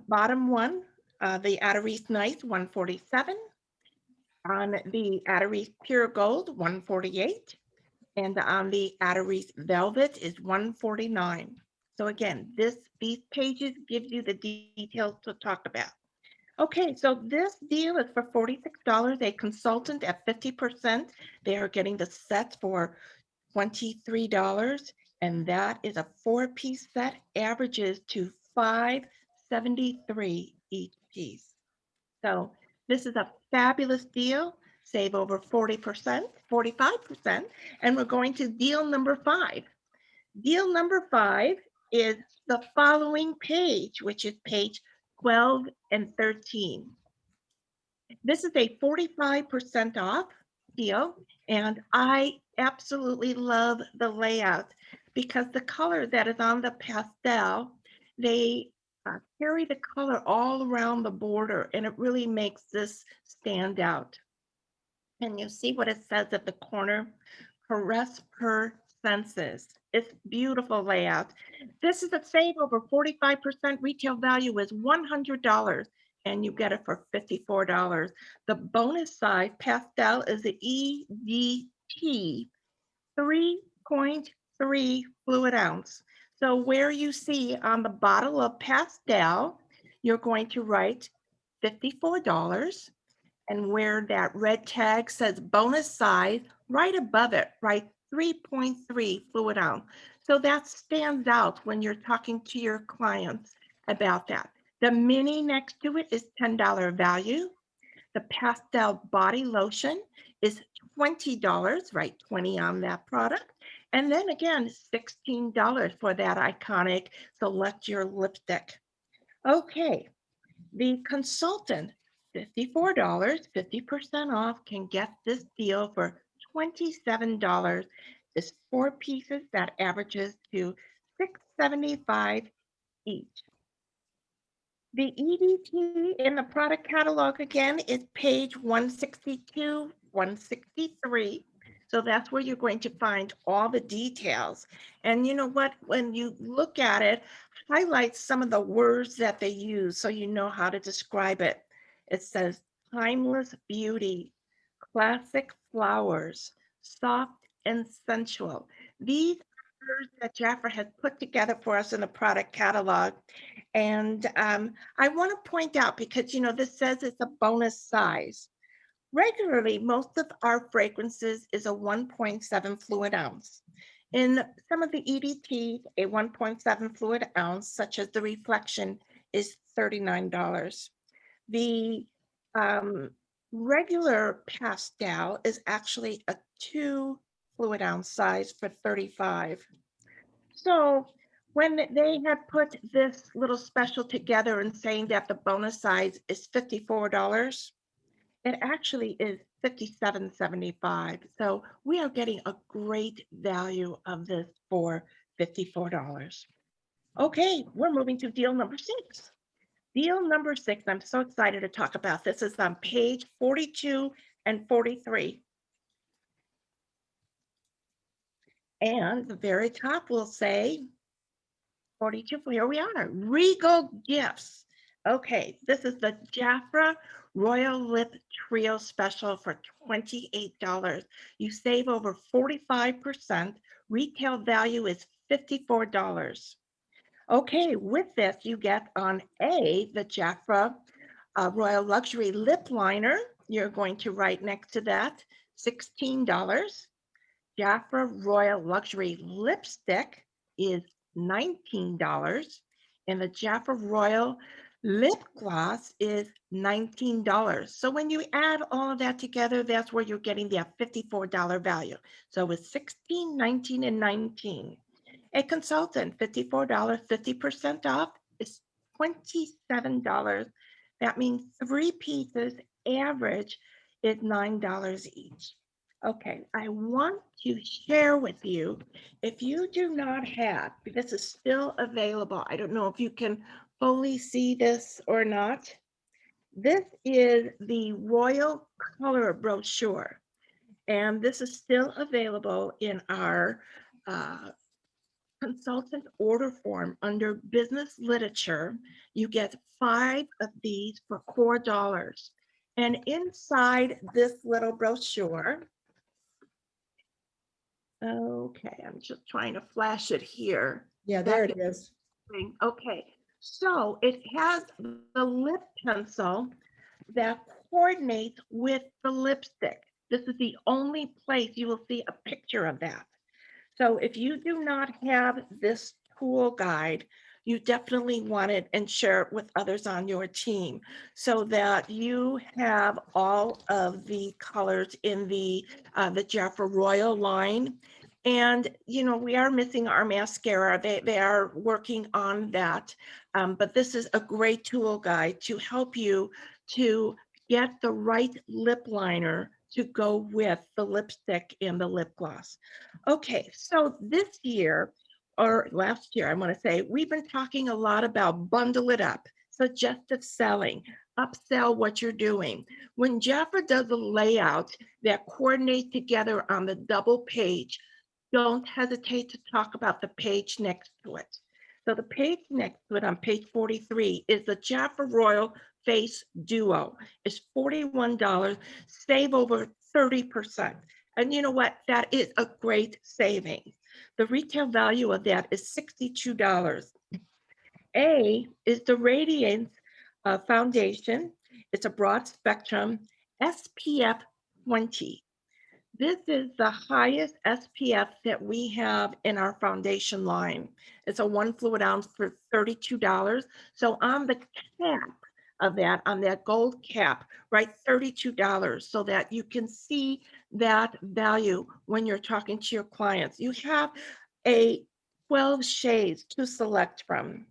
bottom one, the Atterese Nice 147. On the Atterese Pure Gold 148. And on the Atterese Velvet is 149. So again, these pages give you the details to talk about. Okay, so this deal is for $46, a consultant at 50%. They are getting the sets for $23, and that is a 4-piece set, averages to $5.73 each piece. So this is a fabulous deal, save over 40%, 45%, and we're going to deal number 5. Deal number 5 is the following page, which is page 12 and 13. This is a 45% off deal, and I absolutely love the layout because the color that is on the pastel, they carry the color all around the border, and it really makes this stand out. And you see what it says at the corner? Caress her senses. It's beautiful layout. This is a save over 45%. Retail value is $100 and you get it for $54. The bonus size pastel is the EDT 3.3 fluid ounce. So where you see on the bottle of pastel, you're going to write $54. And where that red tag says bonus size, right above it, write 3.3 fluid ounce. So that stands out when you're talking to your clients about that. The mini next to it is $10 value. The pastel body lotion is $20, right? 20 on that product. And then again, $16 for that iconic Select Your lipstick. Okay, the consultant, $54, 50% off, can get this deal for $27. It's 4 pieces that averages to $6.75 each. The EDT in the product catalog again is page 162, 163. So that's where you're going to find all the details. And you know what, when you look at it, highlight some of the words that they use so you know how to describe it. It says timeless beauty, classic flowers, soft and sensual. These are words that Jafra has put together for us in the product catalog. And I want to point out, because you know this says it's a bonus size. Regularly, most of our fragrances is a 1.7 fluid ounce. In some of the EDTs, a 1.7 fluid ounce, such as the Reflection, is $39. The regular pastel is actually a 2 fluid ounce size for $35. So when they had put this little special together and saying that the bonus size is $54, it actually is $57.75. So we are getting a great value of this for $54. Okay, we're moving to deal number 6. Deal number 6, I'm so excited to talk about this, is on page 42 and 43. And the very top will say 42, here we are, Regal Gifts. Okay, this is the Jafra Royal Lip Trio Special for $28. You save over 45%. Retail value is $54. Okay, with this, you get on A, the Jafra Royal Luxury Lip Liner. You're going to write next to that, $16. Jafra Royal Luxury Lipstick is $19. And the Jafra Royal Lip Gloss is $19. So when you add all of that together, that's where you're getting that $54 value. So it's $16, $19, and $19. A consultant, $54, 50% off is $27. That means 3 pieces, average is $9 each. Okay, I want to share with you, if you do not have, this is still available. I don't know if you can fully see this or not. This is the Royal Color brochure, and this is still available in our consultant order form under business literature. You get 5 of these for $4. And inside this little brochure, okay, I'm just trying to flash it here. Yeah, there it is. Okay, so it has the lip pencil that coordinates with the lipstick. This is the only place you will see a picture of that. So if you do not have this tool guide, you definitely want it and share it with others on your team so that you have all of the colors in the Jafra Royal line. And, you know, we are missing our mascara. They are working on that. But this is a great tool guide to help you to get the right lip liner to go with the lipstick and the lip gloss. Okay, so this year, or last year, I want to say, we've been talking a lot about bundle it up, suggestive selling, upsell what you're doing. When Jafra does a layout that coordinates together on the double page, don't hesitate to talk about the page next to it. So the page next to it on page 43 is the Jafra Royal Face Duo. It's $41, save over 30%. And you know what? That is a great saving. The retail value of that is $62. A is the Radiance Foundation. It's a broad spectrum SPF 20. This is the highest SPF that we have in our foundation line. It's a 1 fluid ounce for $32. So on the cap of that, on that gold cap, write $32 so that you can see that value when you're talking to your clients. You have a 12 shades to select from.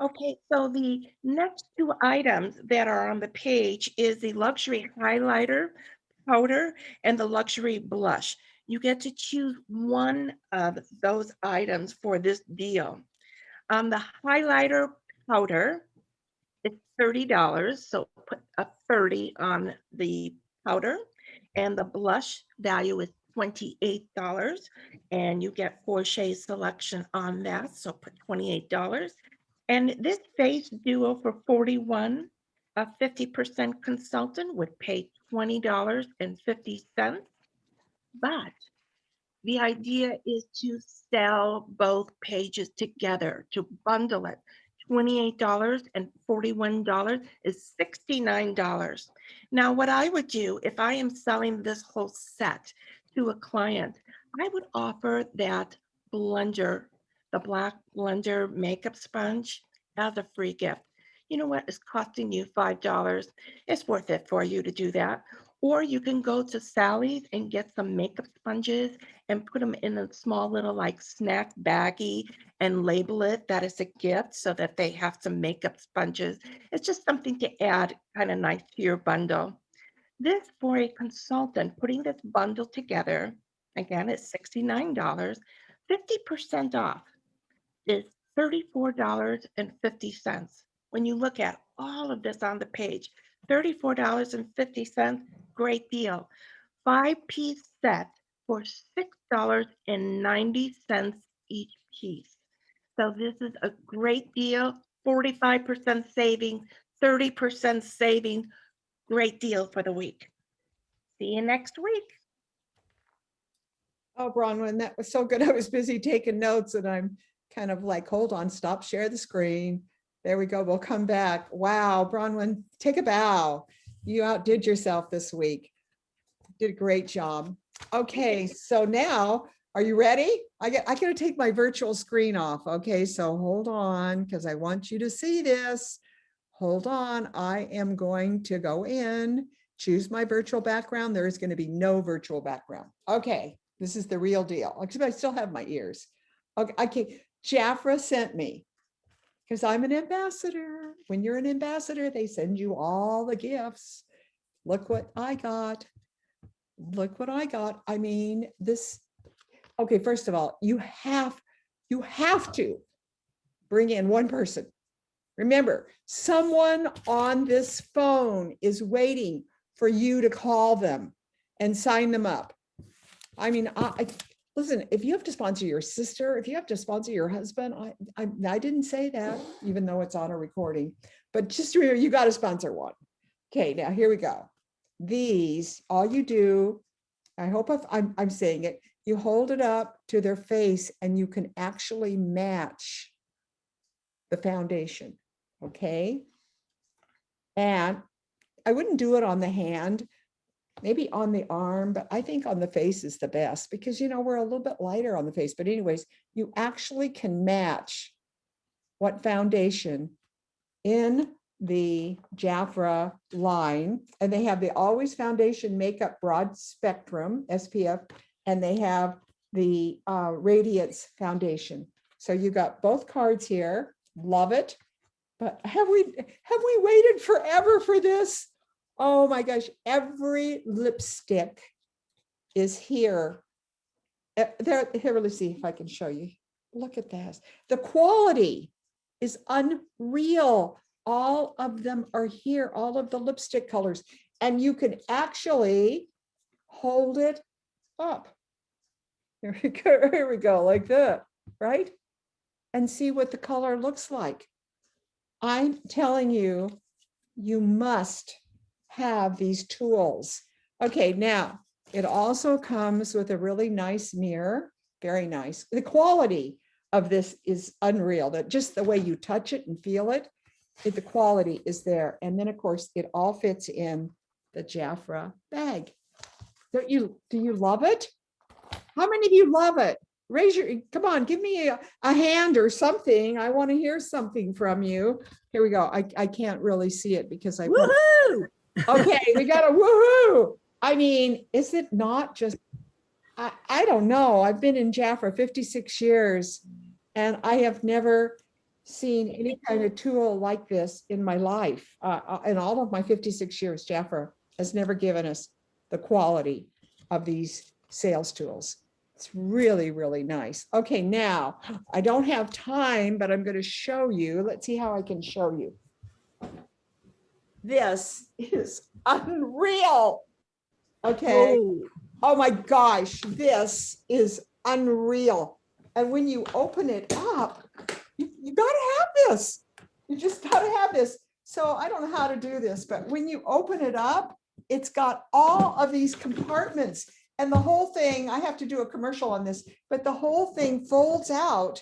Okay, so the next 2 items that are on the page is the luxury highlighter powder and the luxury blush. You get to choose one of those items for this deal. On the highlighter powder, it's $30, so put a 30 on the powder, and the blush value is $28, and you get 4 shades selection on that, so put $28. And this face duo for $41, a 50% consultant would pay $20.50. But the idea is to sell both pages together, to bundle it. $28 and $41 is $69. Now, what I would do if I am selling this whole set to a client, I would offer that blender, the black blender makeup sponge, as a free gift. You know what? It's costing you $5. It's worth it for you to do that. Or you can go to Sally's and get some makeup sponges and put them in a small little like snack baggie and label it that is a gift so that they have some makeup sponges. It's just something to add kind of nice to your bundle. This for a consultant, putting this bundle together, again, it's $69, 50% off is $34.50. When you look at all of this on the page, $34.50, great deal. 5-piece set for $6.90 each piece. So this is a great deal, 45% saving, 30% saving, great deal for the week. See you next week. Oh, Bronwyn, that was so good. I was busy taking notes and I'm kind of like, hold on, stop, share the screen. There we go. We'll come back. Wow, Bronwyn, take a bow. You outdid yourself this week. Did a great job. Okay, so now, are you ready? I gotta take my virtual screen off. Okay, so hold on, because I want you to see this. Hold on, I am going to go in, choose my virtual background. There is going to be no virtual background. Okay, this is the real deal. Except I still have my ears. Okay, Jafra sent me because I'm an ambassador. When you're an ambassador, they send you all the gifts. Look what I got. Look what I got. I mean, this, okay, first of all, you have to bring in one person. Remember, someone on this phone is waiting for you to call them and sign them up. I mean, listen, if you have to sponsor your sister, if you have to sponsor your husband, I didn't say that, even though it's on a recording, but just remember, you got to sponsor one. Okay, now here we go. These, all you do, I hope if I'm saying it, you hold it up to their face and you can actually match the foundation. Okay. And I wouldn't do it on the hand, maybe on the arm, but I think on the face is the best because, you know, we're a little bit lighter on the face. But anyways, you actually can match what foundation in the Jafra line. And they have the Always Foundation Makeup Broad Spectrum, SPF, and they have the Radiance Foundation. So you got both cards here. Love it. But have we waited forever for this? Oh my gosh, every lipstick is here. There, here, let's see if I can show you. Look at this. The quality is unreal. All of them are here, all of the lipstick colors. And you can actually hold it up. Here we go, like that, right? And see what the color looks like. I'm telling you, you must have these tools. Okay, now it also comes with a really nice mirror, very nice. The quality of this is unreal. That just the way you touch it and feel it, the quality is there. And then of course it all fits in the Jafra bag. Do you love it? How many of you love it? Raise your, come on, give me a hand or something. I want to hear something from you. Here we go. I can't really see it because I, Woohoo! okay, we got a woohoo. I mean, is it not just, I don't know. I've been in Jafra 56 years and I have never seen any kind of tool like this in my life. In all of my 56 years, Jafra has never given us the quality of these sales tools. It's really, really nice. Okay, now I don't have time, but I'm going to show you. Let's see how I can show you. This is unreal. Okay. Oh my gosh, this is unreal. And when you open it up, you got to have this. You just got to have this. So I don't know how to do this, but when you open it up, it's got all of these compartments. And the whole thing, I have to do a commercial on this, but the whole thing folds out.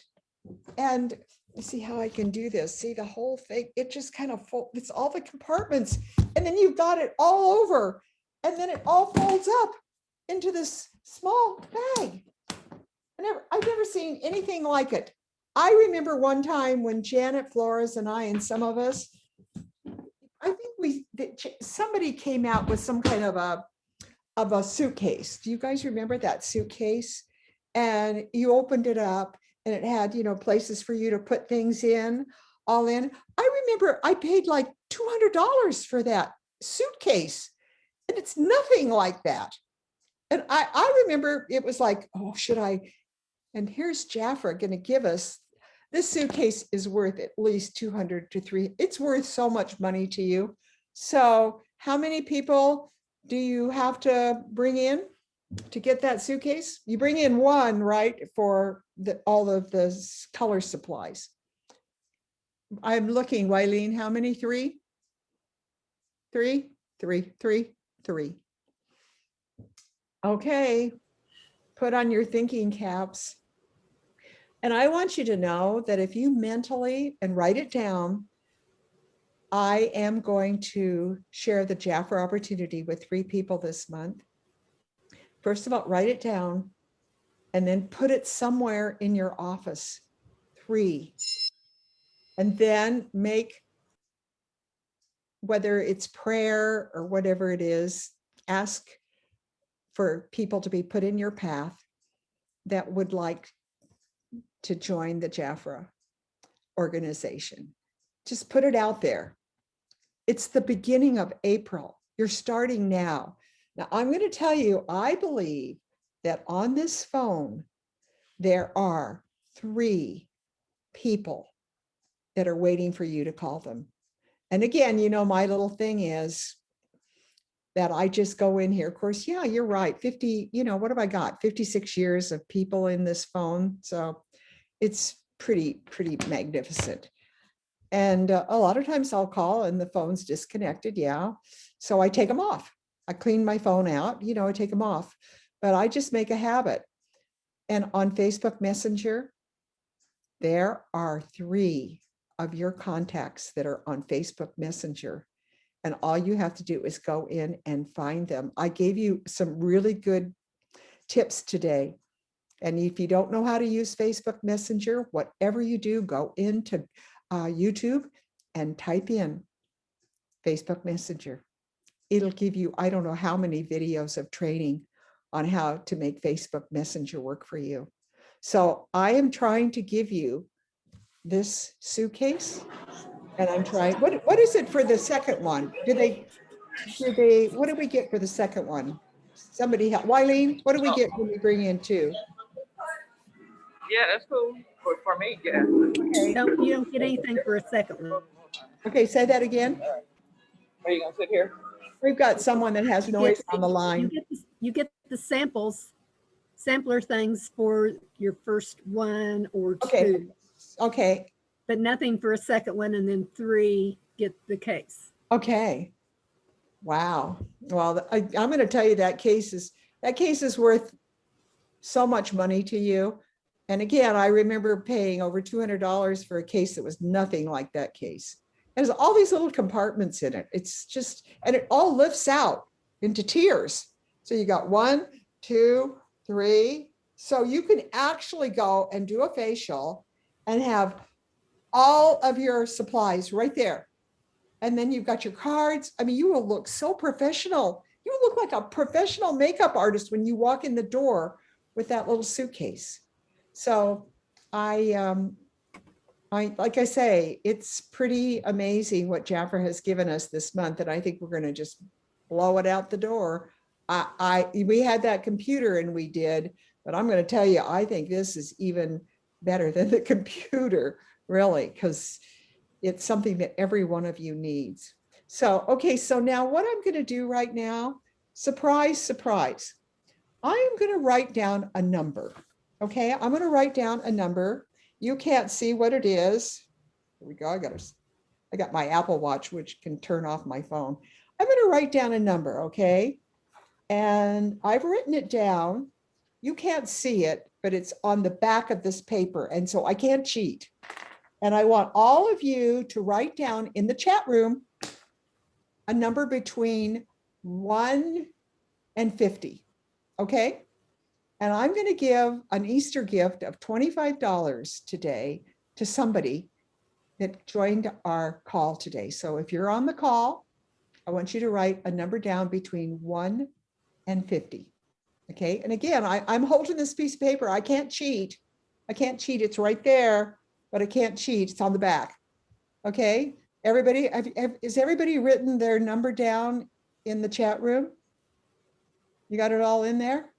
And let's see how I can do this. See the whole thing, it just kind of folds, it's all the compartments. And then you've got it all over. And then it all folds up into this small bag. I've never seen anything like it. I remember one time when Janet Flores and I and some of us, I think somebody came out with some kind of a suitcase. Do you guys remember that suitcase? And you opened it up and it had, you know, places for you to put things in, all in. I remember I paid like $200 for that suitcase and it's nothing like that. And I remember it was like, oh, should I? And here's Jafra going to give us, this suitcase is worth at least 200 to 300. It's worth so much money to you. So how many people do you have to bring in to get that suitcase? You bring in one, right? For all of the color supplies. I'm looking, Wileen, how many? Three? Three. Okay. put on your thinking caps. And I want you to know that if you mentally and write it down, I am going to share the Jafra opportunity with 3 people this month. First of all, write it down and then put it somewhere in your office, 3. And then make, whether it's prayer or whatever it is, ask for people to be put in your path that would like to join the Jafra organization. Just put it out there. It's the beginning of April. You're starting now. Now, I'm going to tell you, I believe that on this phone, there are 3 people that are waiting for you to call them. And again, you know, my little thing is that I just go in here. Of course, yeah, you're right. 50, you know, what have I got? 56 years of people in this phone. So it's pretty magnificent. And a lot of times I'll call and the phone's disconnected. Yeah. So I take them off. I clean my phone out, you know, I take them off, but I just make a habit. And on Facebook Messenger, there are 3 of your contacts that are on Facebook Messenger. And all you have to do is go in and find them. I gave you some really good tips today. And if you don't know how to use Facebook Messenger, whatever you do, go into YouTube and type in Facebook Messenger. It'll give you, I don't know how many videos of training on how to make Facebook Messenger work for you. So I am trying to give you this suitcase, and I'm trying, what is it for the second one? What do we get for the second one? Somebody help, Wileen, what do we get when we bring in 2? Yeah, that's cool. For me, yeah. Okay. No, you don't get anything for a second one. Okay, say that again. Are you gonna sit here? We've got someone that has noise on the line. You get the sampler things for your first 1 or 2. Okay. Okay. But nothing for a second one, and then 3 get the case. Okay. Wow. Well, I'm going to tell you that case is worth so much money to you. And again, I remember paying over $200 for a case that was nothing like that case. There's all these little compartments in it. It's just, and it all lifts out into tiers. So you got 1, 2, 3. So you can actually go and do a facial and have all of your supplies right there. And then you've got your cards. I mean, you will look so professional. You look like a professional makeup artist when you walk in the door with that little suitcase. So I like I say, it's pretty amazing what Jafra has given us this month. And I think we're going to just blow it out the door. We had that computer and we did, but I'm going to tell you, I think this is even better than the computer, really, because it's something that every one of you needs. So, okay, so now what I'm going to do right now, surprise, surprise, I am going to write down a number. Okay, I'm going to write down a number. You can't see what it is. Here we go. I got my Apple Watch, which can turn off my phone. I'm going to write down a number, okay? And I've written it down. You can't see it, but it's on the back of this paper. And so I can't cheat. And I want all of you to write down in the chat room a number between 1 and 50, okay? And I'm going to give an Easter gift of $25 today to somebody that joined our call today. So if you're on the call, I want you to write a number down between 1 and 50. Okay. And again, I'm holding this piece of paper. I can't cheat. I can't cheat. It's right there, but I can't cheat. It's on the back. Okay. Everybody, is everybody written their number down in the chat room? You got it all in there?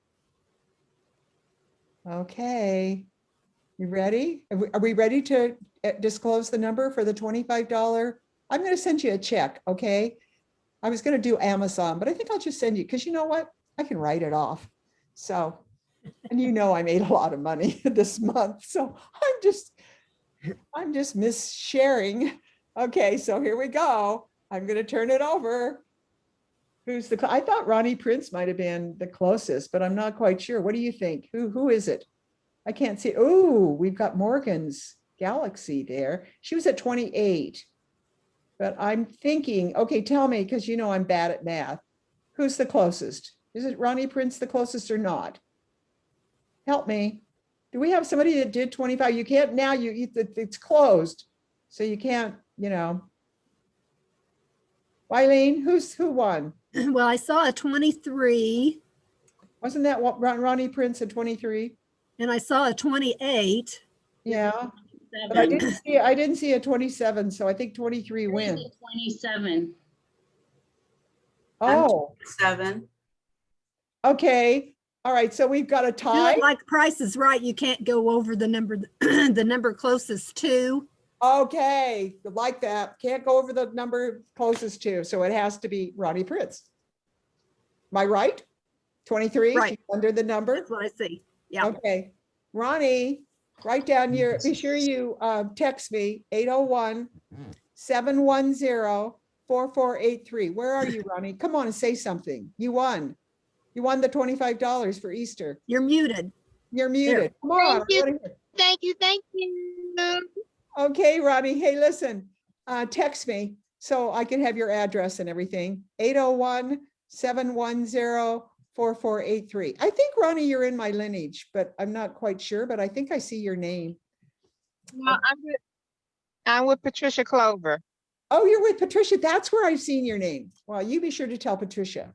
Okay. You ready? Are we ready to disclose the number for the $25? I'm going to send you a check. Okay. I was going to do Amazon, but I think I'll just send you, because you know what? I can write it off. So, and you know, I made a lot of money this month. So I'm just mis-sharing. Okay. So here we go. I'm going to turn it over. Who's I thought Ronnie Prince might have been the closest, but I'm not quite sure. What do you think? Who is it? I can't see. Oh, we've got Morgan's Galaxy there. She was at 28. But I'm thinking, okay, tell me, because you know I'm bad at math. Who's the closest? Is it Ronnie Prince the closest or not? Help me. Do we have somebody that did 25? You can't now, it's closed. So you can't, you know. Wileen, who won? Well, I saw a 23 Wasn't that what Ronnie Prince at 23? and I saw a 28. Yeah. But I didn't see a 27, so I think 23 wins. 27. Oh, 7. okay. All right, so we've got a Do tie. it like Price is Right. You can't go over the number, the number closest to. Okay, like that. Can't go over the number closest to, so it has to be Ronnie Prince. Am I right? 23, Right. she's under the number? That's what I see. Yeah. Okay, Ronnie, write down your, be sure you text me, 801-710-4483. Where are you, Ronnie? Come on and say something. You won. You won the $25 for Easter. You're muted. You're muted. Come on. Thank you. Thank you. Okay, Ronnie. Hey, listen, text me so I can have your address and everything. 801-710-4483. I think, Ronnie, you're in my lineage, but I'm not quite sure, but I think I see your name. No, I'm with Patricia Clover. Oh, you're with Patricia. That's where I've seen your name. Well, you be sure to tell Patricia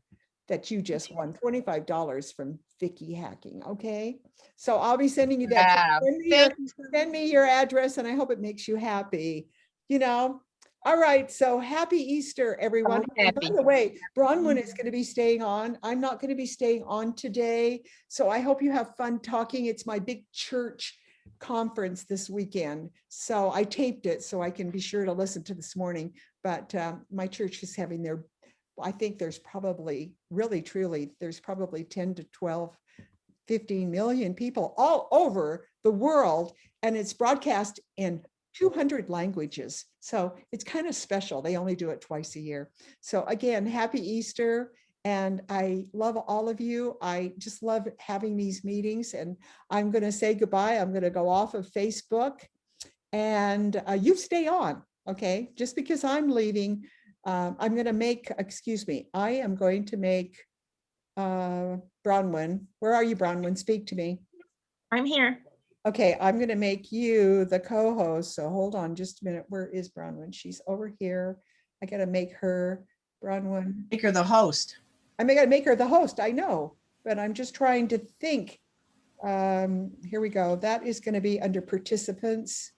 that you just won $25 from Vickie Hacking. Okay. So I'll be sending you that. Wow. Send me your address and I hope it makes you happy. You know, all right. So happy Easter, everyone. And by the way, Bronwyn is going to be staying on. I'm not going to be staying on today. So I hope you have fun talking. It's my big church conference this weekend. So I taped it so I can be sure to listen to this morning. But my church is having their, I think there's probably, really, truly, there's probably 10 to 12, 15 million people all over the world. And it's broadcast in 200 languages. So it's kind of special. They only do it twice a year. So again, happy Easter. And I love all of you. I just love having these meetings. And I'm going to say goodbye. I'm going to go off of Facebook and you stay on. Okay. Just because I'm leaving, I'm going to make, excuse me, I am going to make Bronwyn. Where are you, Bronwyn? Speak to me. I'm here. Okay, I'm going to make you the co-host. So hold on just a minute. Where is Bronwyn? She's over here. I got to make her, Bronwyn. Make her the host. I got to make her the host. I know, but I'm just trying to think. Here we go. That is going to be under participants.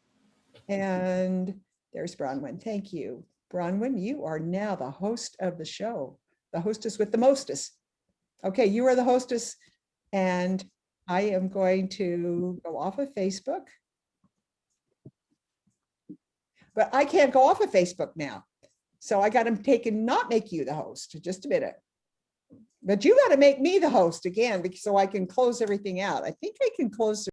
And there's Bronwyn. Thank you. Bronwyn, you are now the host of the show, the hostess with the mostest. Okay, you are the hostess, and I am going to go off of Facebook. But I can't go off of Facebook now. So I got to take and not make you the host. Just a minute. But you got to make me the host again, because so I can close everything out. I think I can close